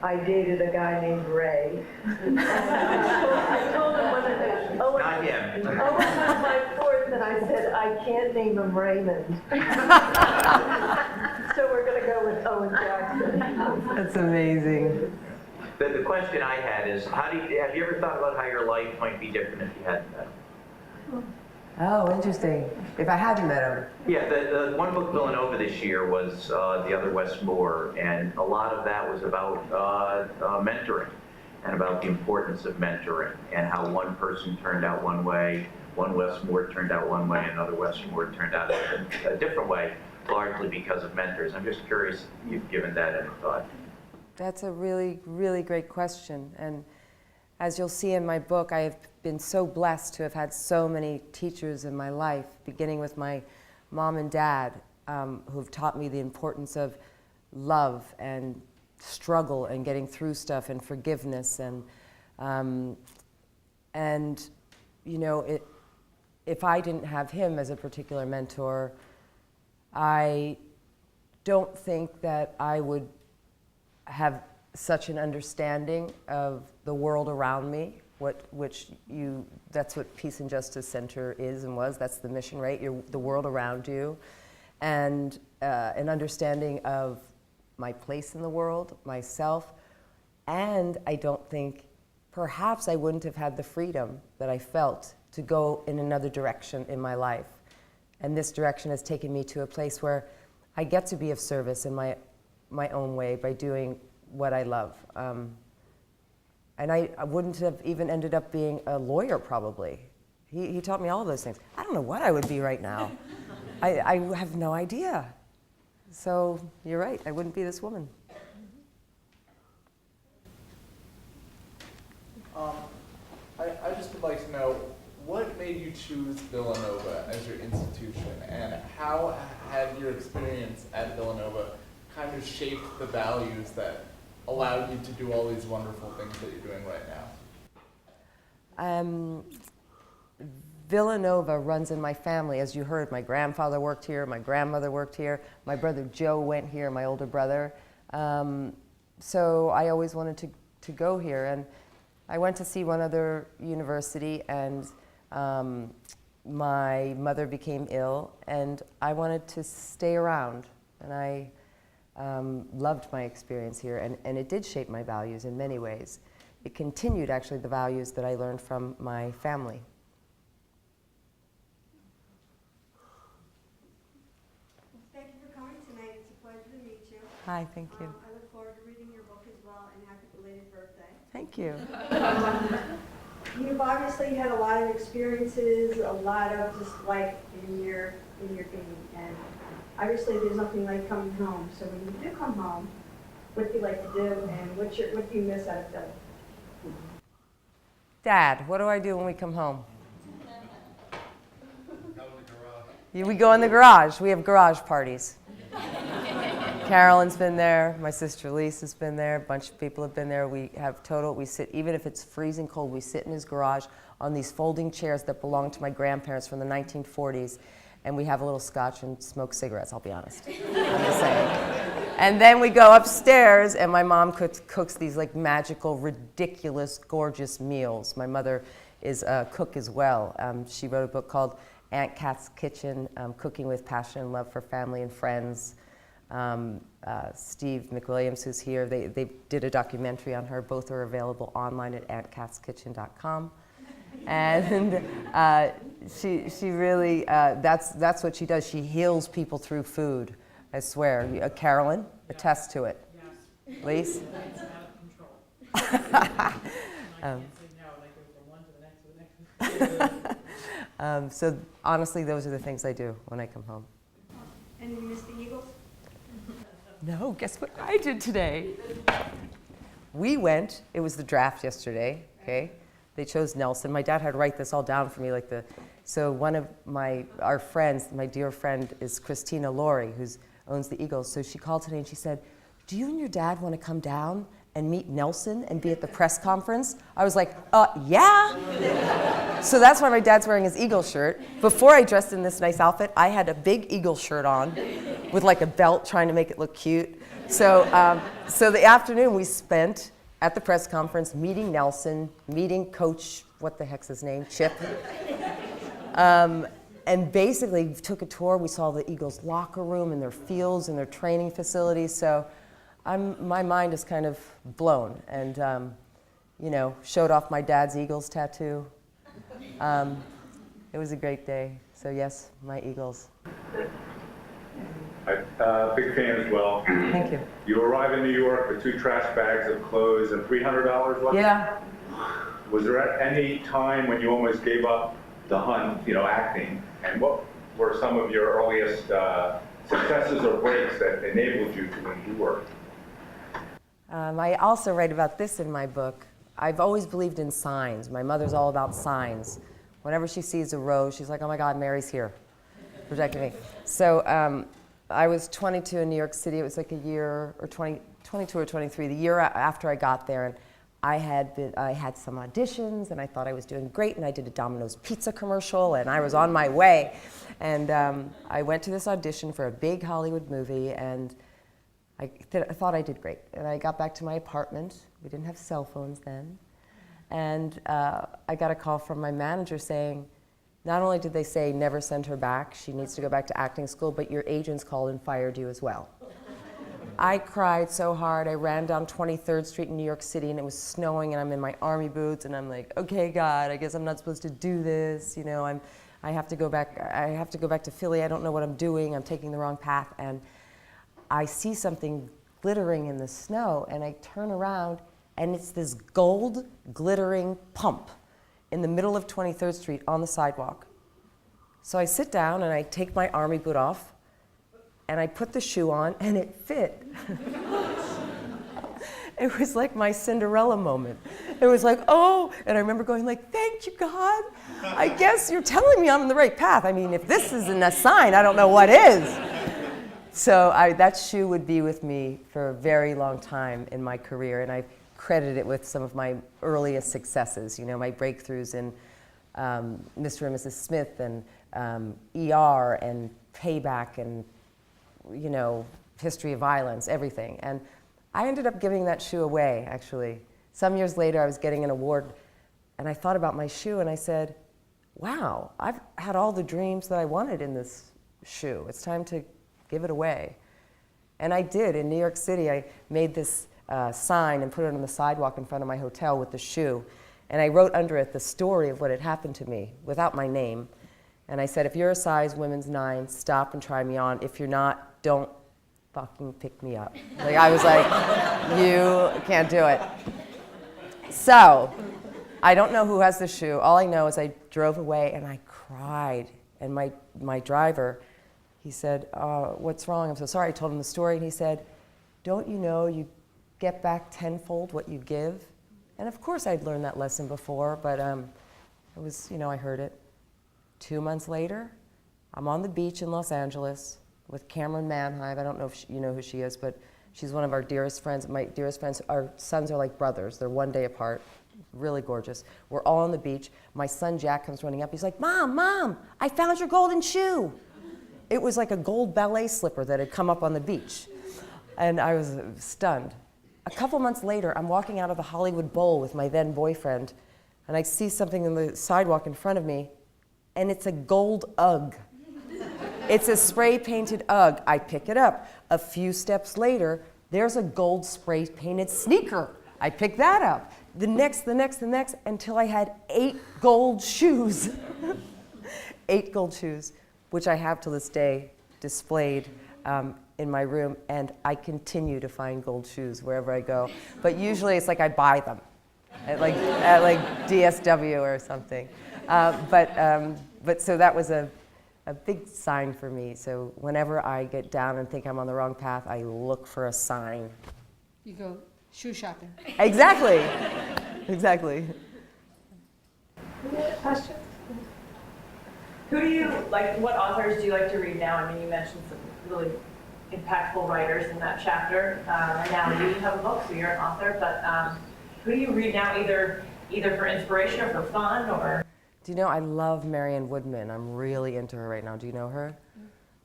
I dated a guy named Ray. I told him when Owen, not him. Owen was my fourth, and I said, I can't name him Raymond. So we're going to go with Owen Jackson. That's amazing. The question I had is, have you ever thought about how your life might be different if you hadn't met him? Oh, interesting. If I hadn't met him. Yeah, the one book Villanova this year was The Other Wes Moore, and a lot of that was about mentoring and about the importance of mentoring and how one person turned out one way, one Wes Moore turned out one way, another Wes Moore turned out a different way, largely because of mentors. I'm just curious if you've given that any thought. That's a really, really great question. And as you'll see in my book, I have been so blessed to have had so many teachers in my life, beginning with my mom and dad, who've taught me the importance of love and struggle and getting through stuff and forgiveness and you know, if I didn't have him as a particular mentor, I don't think that I would have such an understanding of the world around me, that's what Peace and Justice Center is and was. That's the mission, right? The world around you, and an understanding of my place in the world, myself, and I don't think perhaps I wouldn't have had the freedom that I felt to go in another direction in my life. And this direction has taken me to a place where I get to be of service in my own way by doing what I love. And I wouldn't have even ended up being a lawyer, probably. He taught me all of those things. I don't know what I would be right now. I have no idea. So you're right, I wouldn't be this woman. I just would like to know, what made you choose Villanova as your institution, and how had your experience at Villanova kind of shaped the values that allowed you to do all these wonderful things that you're doing right now? Villanova runs in my family. As you heard, my grandfather worked here, my grandmother worked here, my brother Joe went here, my older brother. So I always wanted to go here. And I went to see one other university, and my mother became ill, and I wanted to stay around. And I loved my experience here, and it did shape my values in many ways. It continued, actually, the values that I learned from my family. Thank you for coming tonight. It's a pleasure to meet you. Hi, thank you. I look forward to reading your book as well, and happy belated birthday. Thank you. You've obviously had a lot of experiences, a lot of just life in your being, and obviously there's nothing like coming home. So when you do come home, what do you like to do, and what do you miss out of Philly? Dad, what do I do when we come home? We go in the garage. We have garage parties. Carolyn's been there. My sister Lise has been there. A bunch of people have been there. We sit, even if it's freezing cold, we sit in his garage on these folding chairs that belonged to my grandparents from the 1940s, and we have a little scotch and smoke cigarettes, I'll be honest. I'm just saying. And then we go upstairs, and my mom cooks these like magical, ridiculous, gorgeous meals. My mother is a cook as well. She wrote a book called Aunt Kat's Kitchen, Cooking with Passion and Love for Family and Friends. Steve McWilliams, who's here, they did a documentary on her. Both are available online at auntcatskitchen.com. And she really, that's what she does. She heals people through food, I swear. Carolyn, attest to it. Yes. Lise? It's out of control. I can't say no, like go from one to the next to the next. So honestly, those are the things I do when I come home. And you miss the Eagles? No, guess what I did today? We went, it was the draft yesterday, okay? They chose Nelson. My dad had to write this all down for me, so one of our friends, my dear friend, is Christina Laurie, who owns the Eagles. So she called today and she said, do you and your dad want to come down and meet Nelson and be at the press conference? I was like, yeah. So that's why my dad's wearing his Eagles shirt. Before I dressed in this nice outfit, I had a big Eagles shirt on with like a belt trying to make it look cute. So the afternoon we spent at the press conference meeting Nelson, meeting Coach, what the heck's his name, Chip. And basically took a tour. We saw the Eagles locker room and their fields and their training facilities. So my mind is kind of blown, and showed off my dad's Eagles tattoo. It was a great day. So yes, my Eagles. Big fan as well. Thank you. You arrive in New York with 2 trash bags of clothes and $300 left? Yeah. Was there any time when you almost gave up the hunt, acting? And what were some of your earliest successes or breaks that enabled you to endure? I also write about this in my book. I've always believed in signs. My mother's all about signs. Whenever she sees a rose, she's like, oh my God, Mary's here, protecting me. So I was 22 in New York City. It was like a year or 20 22 or 23, the year after I got there, and I had some auditions, and I thought I was doing great, and I did a Domino's pizza commercial, and I was on my way. And I went to this audition for a big Hollywood movie, and I thought I did great. And I got back to my apartment. We didn't have cell phones then. And I got a call from my manager saying, not only did they say never send her back, she needs to go back to acting school, but your agents called and fired you as well. I cried so hard. I ran down 23rd Street in New York City, and it was snowing, and I'm in my army boots, and I'm like, okay, God, I guess I'm not supposed to do this. You know, I have to go back to Philly. I don't know what I'm doing. I'm taking the wrong path. And I see something glittering in the snow, and I turn around, and it's this gold glittering pump in the middle of 23rd Street on the sidewalk. So I sit down, and I take my army boot off, and I put the shoe on, and it fit. It was like my Cinderella moment. It was like, oh, and I remember going like, thank you, God. I guess you're telling me I'm on the right path. I mean, if this isn't a sign, I don't know what is. So that shoe would be with me for a very long time in my career, and I credit it with some of my earliest successes, you know, my breakthroughs in Mr. and Mrs. Smith, and ER, and Payback, and you know, History of Violence, everything. And I ended up giving that shoe away, actually. Some years later, I was getting an award, and I thought about my shoe, and I said, wow, I've had all the dreams that I wanted in this shoe. It's time to give it away. And I did. In New York City, I made this sign and put it on the sidewalk in front of my hotel with the shoe. And I wrote under it the story of what had happened to me without my name. And I said, if you're a size women's 9, stop and try me on. If you're not, don't fucking pick me up. Like, I was like, you can't do it. So, I don't know who has the shoe. All I know is I drove away and I cried. And my driver, he said, what's wrong? I'm so sorry. I told him the story, and he said, don't you know you get back tenfold what you give? And of course I'd learned that lesson before, but it was, you know, I heard it. 2 months later, I'm on the beach in Los Angeles with Cameron Manheim. I don't know if you know who she is, but she's one of our dearest friends. My dearest friends, our sons are like brothers. They're one day apart, really gorgeous. We're all on the beach. My son Jack comes running up. He's like, Mom, I found your golden shoe. It was like a gold ballet slipper that had come up on the beach. And I was stunned. A couple months later, I'm walking out of the Hollywood Bowl with my then boyfriend, and I see something on the sidewalk in front of me, and it's a gold Ugg. It's a spray-painted Ugg. I pick it up. A few steps later, there's a gold spray-painted sneaker. I pick that up. The next, until I had 8 gold shoes. 8 gold shoes, which I have to this day displayed in my room, and I continue to find gold shoes wherever I go. But usually it's like I buy them at like DSW or something. But so that was a big sign for me. So whenever I get down and think I'm on the wrong path, I look for a sign. You go shoe shopping. Exactly. Exactly. Questions? Who do you like? What authors do you like to read now? I mean, you mentioned some really impactful writers in that chapter. And now you have a book, so you're an author. But who do you read now, either for inspiration or for fun, or? Do you know, I love Marianne Woodman. I'm really into her right now. Do you know her?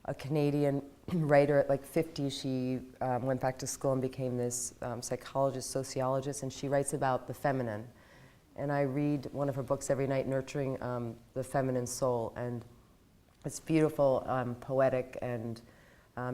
A Canadian writer. At like 50, she went back to school and became this psychologist, sociologist, and she writes about the feminine. And I read one of her books every night, Nurturing the Feminine Soul. And it's beautiful, poetic, and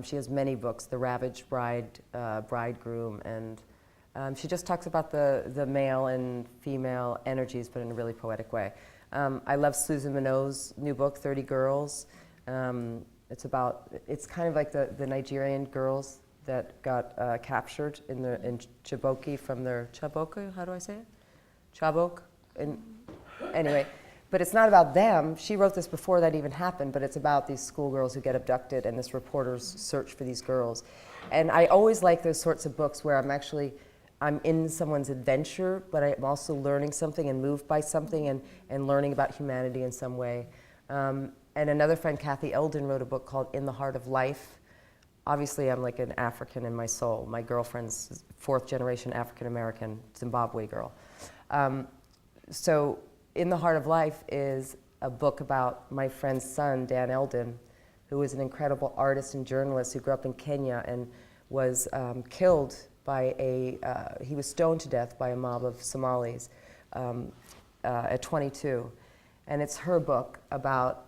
she has many books, The Ravaged Bridegroom, and she just talks about the male and female energies, but in a really poetic way. I love Susan Minot's new book, 30 Girls. It's kind of like the Nigerian girls that got captured in Chibok from their, Chibok, how do I say it? Chibok? Anyway, but it's not about them. She wrote this before that even happened, but it's about these schoolgirls who get abducted and this reporter's search for these girls. And I always like those sorts of books where I'm in someone's adventure, but I'm also learning something and moved by something and learning about humanity in some way. And another friend, Kathy Eldon, wrote a book called In the Heart of Life. obviously I'm like an African in my soul. My girlfriend's 4th generation African-American Zimbabwe girl. So In the Heart of Life is a book about my friend's son, Dan Eldon, who is an incredible artist and journalist who grew up in Kenya and was killed by he was stoned to death by a mob of Somalis at 22. And it's her book about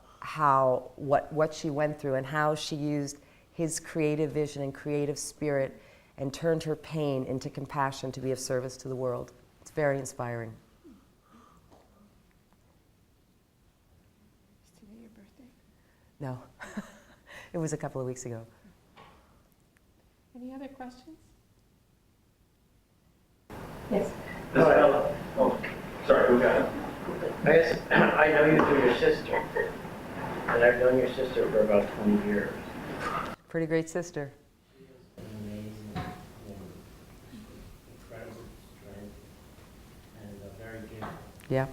what she went through and how she used his creative vision and creative spirit and turned her pain into compassion to be of service to the world. It's very inspiring. Is today your birthday? No, it was a couple of weeks ago. Any other questions? Yes. Oh, sorry, who got it? I guess I know you through your sister, and I've known your sister for about 20 years. Pretty great sister. She has an amazing, incredible strength, and very gifted. Yeah.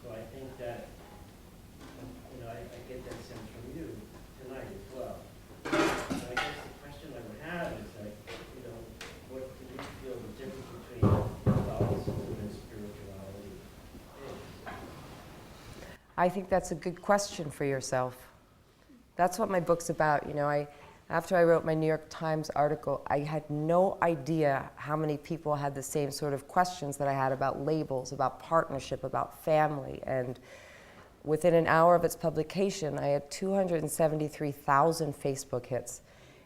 So I think that, I get that sense from you tonight as well. And I guess the question I would have is that, what do you feel the difference between Catholicism and spirituality is? I think that's a good question for yourself. That's what my book's about. After I wrote my New York Times article, I had no idea how many people had the same sort of questions that I had about labels, about partnership, about family. And within an hour of its publication, I had 273,000 Facebook hits.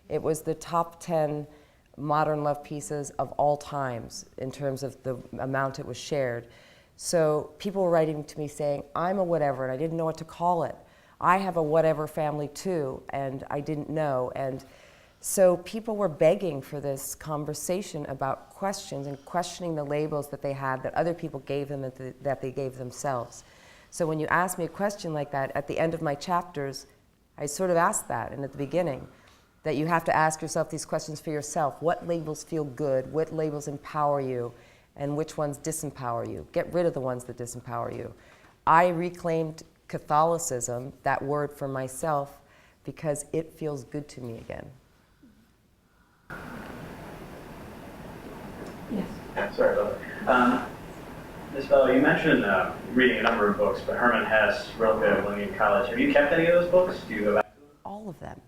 It was the top 10 modern love pieces of all times in terms of the amount it was shared. So people were writing to me saying, I'm a whatever, and I didn't know what to call it. I have a whatever family too, and I didn't know. And so people were begging for this conversation about questions and questioning the labels that they had that other people gave them and that they gave themselves. So when you ask me a question like that, at the end of my chapters, I sort of asked that, and at the beginning, that you have to ask yourself these questions for yourself. What labels feel good? What labels empower you? And which ones disempower you? Get rid of the ones that disempower you. I reclaimed Catholicism, that word, for myself because it feels good to me again. Yes. Sorry about that. Ms. Bello, you mentioned reading a number of books, but Herman Hesse, Rilke, William College. Have you kept any of those books? Do you go back to them? All of them.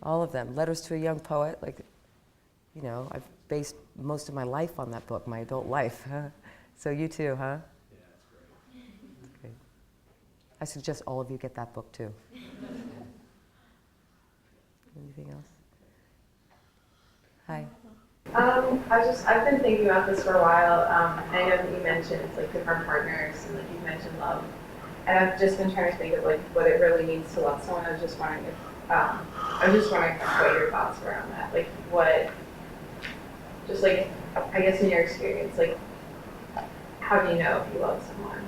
All of them. Letters to a Young Poet, I've based most of my life on that book, my adult life. So you too, huh? Yeah, that's great. I suggest all of you get that book too. Anything else? Hi. I've been thinking about this for a while. I know that you mentioned different partners and you mentioned love. And I've just been trying to think of what it really means to love someone. I was just wondering what your thoughts were on that. I guess in your experience, how do you know if you love someone?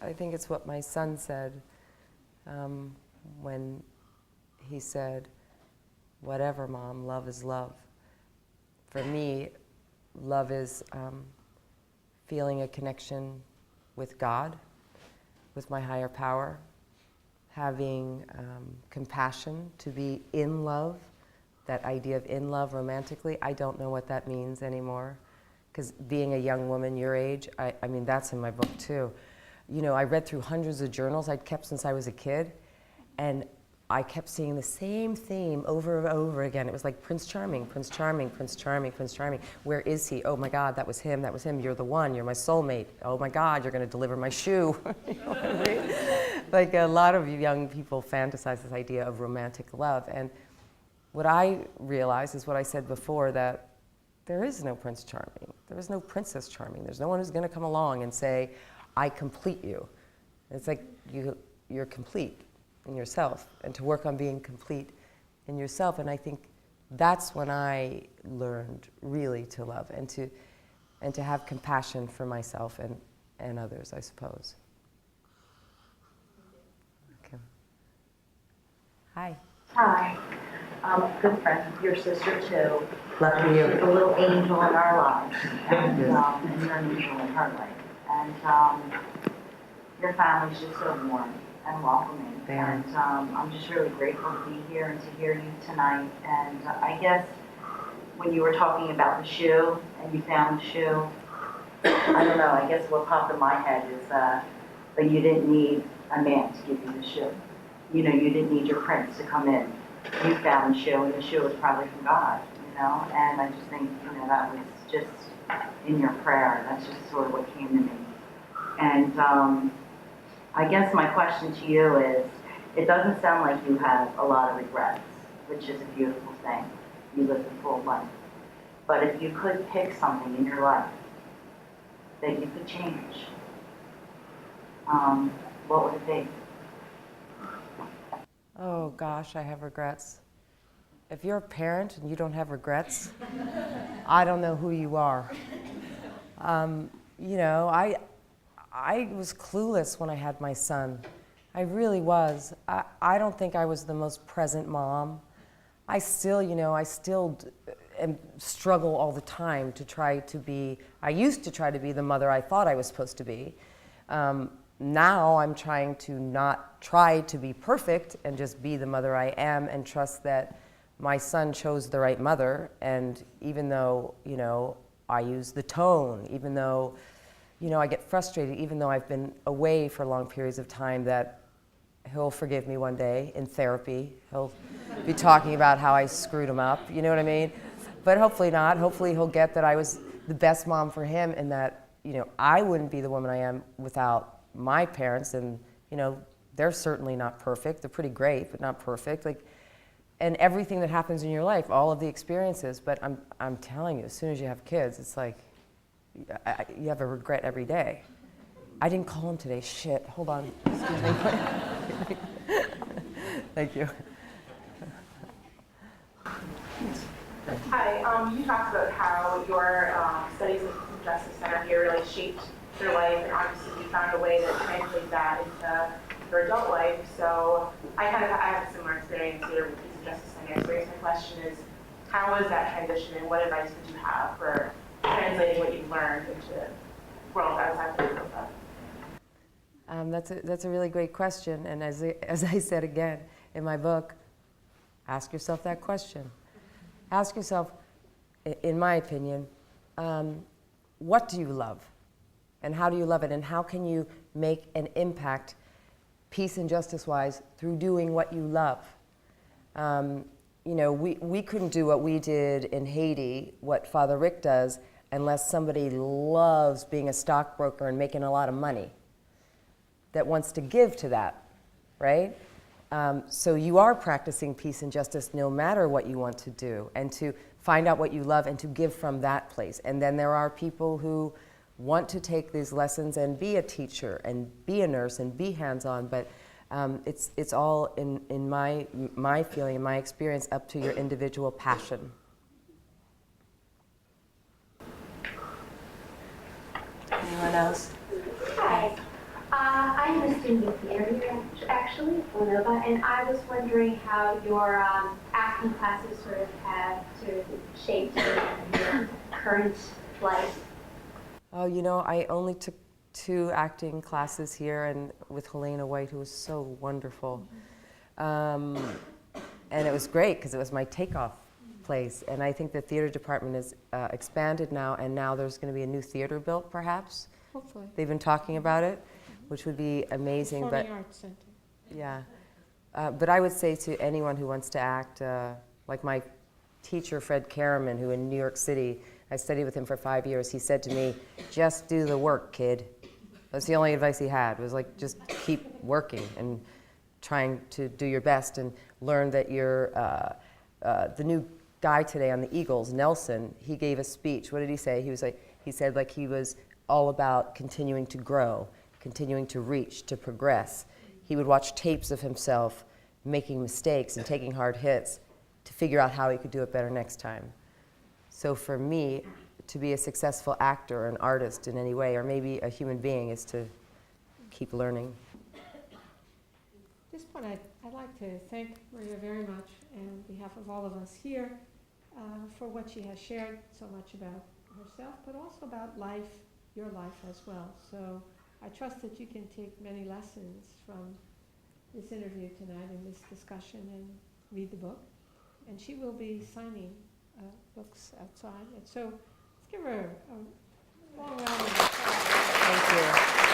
I think it's what my son said when he said, whatever, Mom, love is love. For me, love is feeling a connection with God, with my higher power, having compassion, to be in love, that idea of in love romantically. I don't know what that means anymore, because being a young woman your age, I mean, that's in my book too. I read through hundreds of journals I'd kept since I was a kid, and I kept seeing the same theme over and over again. It was like Prince Charming, Prince Charming, Prince Charming, Prince Charming. Where is he? Oh my God, that was him, that was him. You're the one, you're my soulmate. Oh my God, you're gonna deliver my shoe. You know what I mean? Like a lot of young people fantasize this idea of romantic love. And what I realized is what I said before, that there is no Prince Charming. There is no Princess Charming. There's no one who's gonna come along and say, I complete you. It's like you're complete in yourself, and to work on being complete in yourself. And I think that's when I learned really to love and to have compassion for myself and others, I suppose. Okay. Hi. Hi. Good friend, your sister too. Lucky you. She's a little angel in our lives, and you're an angel in her life. And your family's just so warm. and welcoming. They are. And I'm just really grateful to be here and to hear you tonight. And I guess when you were talking about the shoe and you found the shoe, I don't know, I guess what popped in my head is that you didn't need a man to give you the shoe. You know, you didn't need your prince to come in. You found the shoe, and the shoe was probably from God, you know? And I just think, you know, that was just in your prayer. That's just sort of what came to me. And I guess my question to you is, it doesn't sound like you have a lot of regrets, which is a beautiful thing. You lived a full life. But if you could pick something in your life that you could change, what would it be? Oh gosh, I have regrets. If you're a parent and you don't have regrets, I don't know who you are. You know, I was clueless when I had my son. I really was. I don't think I was the most present mom. I still, you know, struggle all the time to try to be, I used to try to be the mother I thought I was supposed to be. Now I'm trying to not try to be perfect and just be the mother I am and trust that my son chose the right mother. And even though, you know, I use the tone, even though, you know, I get frustrated, even though I've been away for long periods of time, that he'll forgive me one day in therapy. He'll be talking about how I screwed him up, you know what I mean? But hopefully not. Hopefully he'll get that I was the best mom for him and that, you know, I wouldn't be the woman I am without my parents. And, you know, they're certainly not perfect. They're pretty great, but not perfect. Like, and everything that happens in your life, all of the experiences. But I'm telling you, as soon as you have kids, it's like, you have a regret every day. I didn't call him today. Shit, hold on. Excuse me. Thank you. Hi, you talked about how your studies in the Justice Center here really shaped your life, and obviously you found a way to translate that into your adult life. So I have a similar experience here with the Justice Center. So I guess my question is, how was that transition, and what advice would you have for translating what you've learned into the world outside of Villanova? That's a really great question, and as I said again in my book, ask yourself that question. Ask yourself, in my opinion, what do you love? And how do you love it? And how can you make an impact, peace and justice-wise, through doing what you love? You know, we couldn't do what we did in Haiti, what Father Rick does, unless somebody loves being a stockbroker and making a lot of money, that wants to give to that, right? So you are practicing peace and justice no matter what you want to do, and to find out what you love and to give from that place. And then there are people who want to take these lessons and be a teacher and be a nurse and be hands-on, but it's all, in my feeling, in my experience, up to your individual passion. Anyone else? Hi. I'm a student of theater here, actually, at Villanova, and I was wondering how your acting classes sort of have sort of shaped your current life. Oh, you know, I only took 2 acting classes here, and with Helena White, who was so wonderful. And it was great because it was my takeoff place. And I think the theater department is expanded now, and now there's going to be a new theater built, perhaps. Hopefully. They've been talking about it, which would be amazing. Performing Arts Center. Yeah. But I would say to anyone who wants to act, like my teacher, Fred Karaman, who in New York City, I studied with him for 5 years, he said to me, just do the work, kid. That's the only advice he had, was like, just keep working and trying to do your best and learn that you're, the new guy today on the Eagles, Nelson, he gave a speech. What did he say? He said like he was all about continuing to grow, continuing to reach, to progress. He would watch tapes of himself making mistakes and taking hard hits to figure out how he could do it better next time. So for me, to be a successful actor or an artist in any way, or maybe a human being, is to keep learning. At this point, I'd like to thank Maria very much on behalf of all of us here for what she has shared so much about herself, but also about life, your life as well. So I trust that you can take many lessons from this interview tonight and this discussion and read the book. And she will be signing books outside. And so let's give her a long round of applause. Thank you.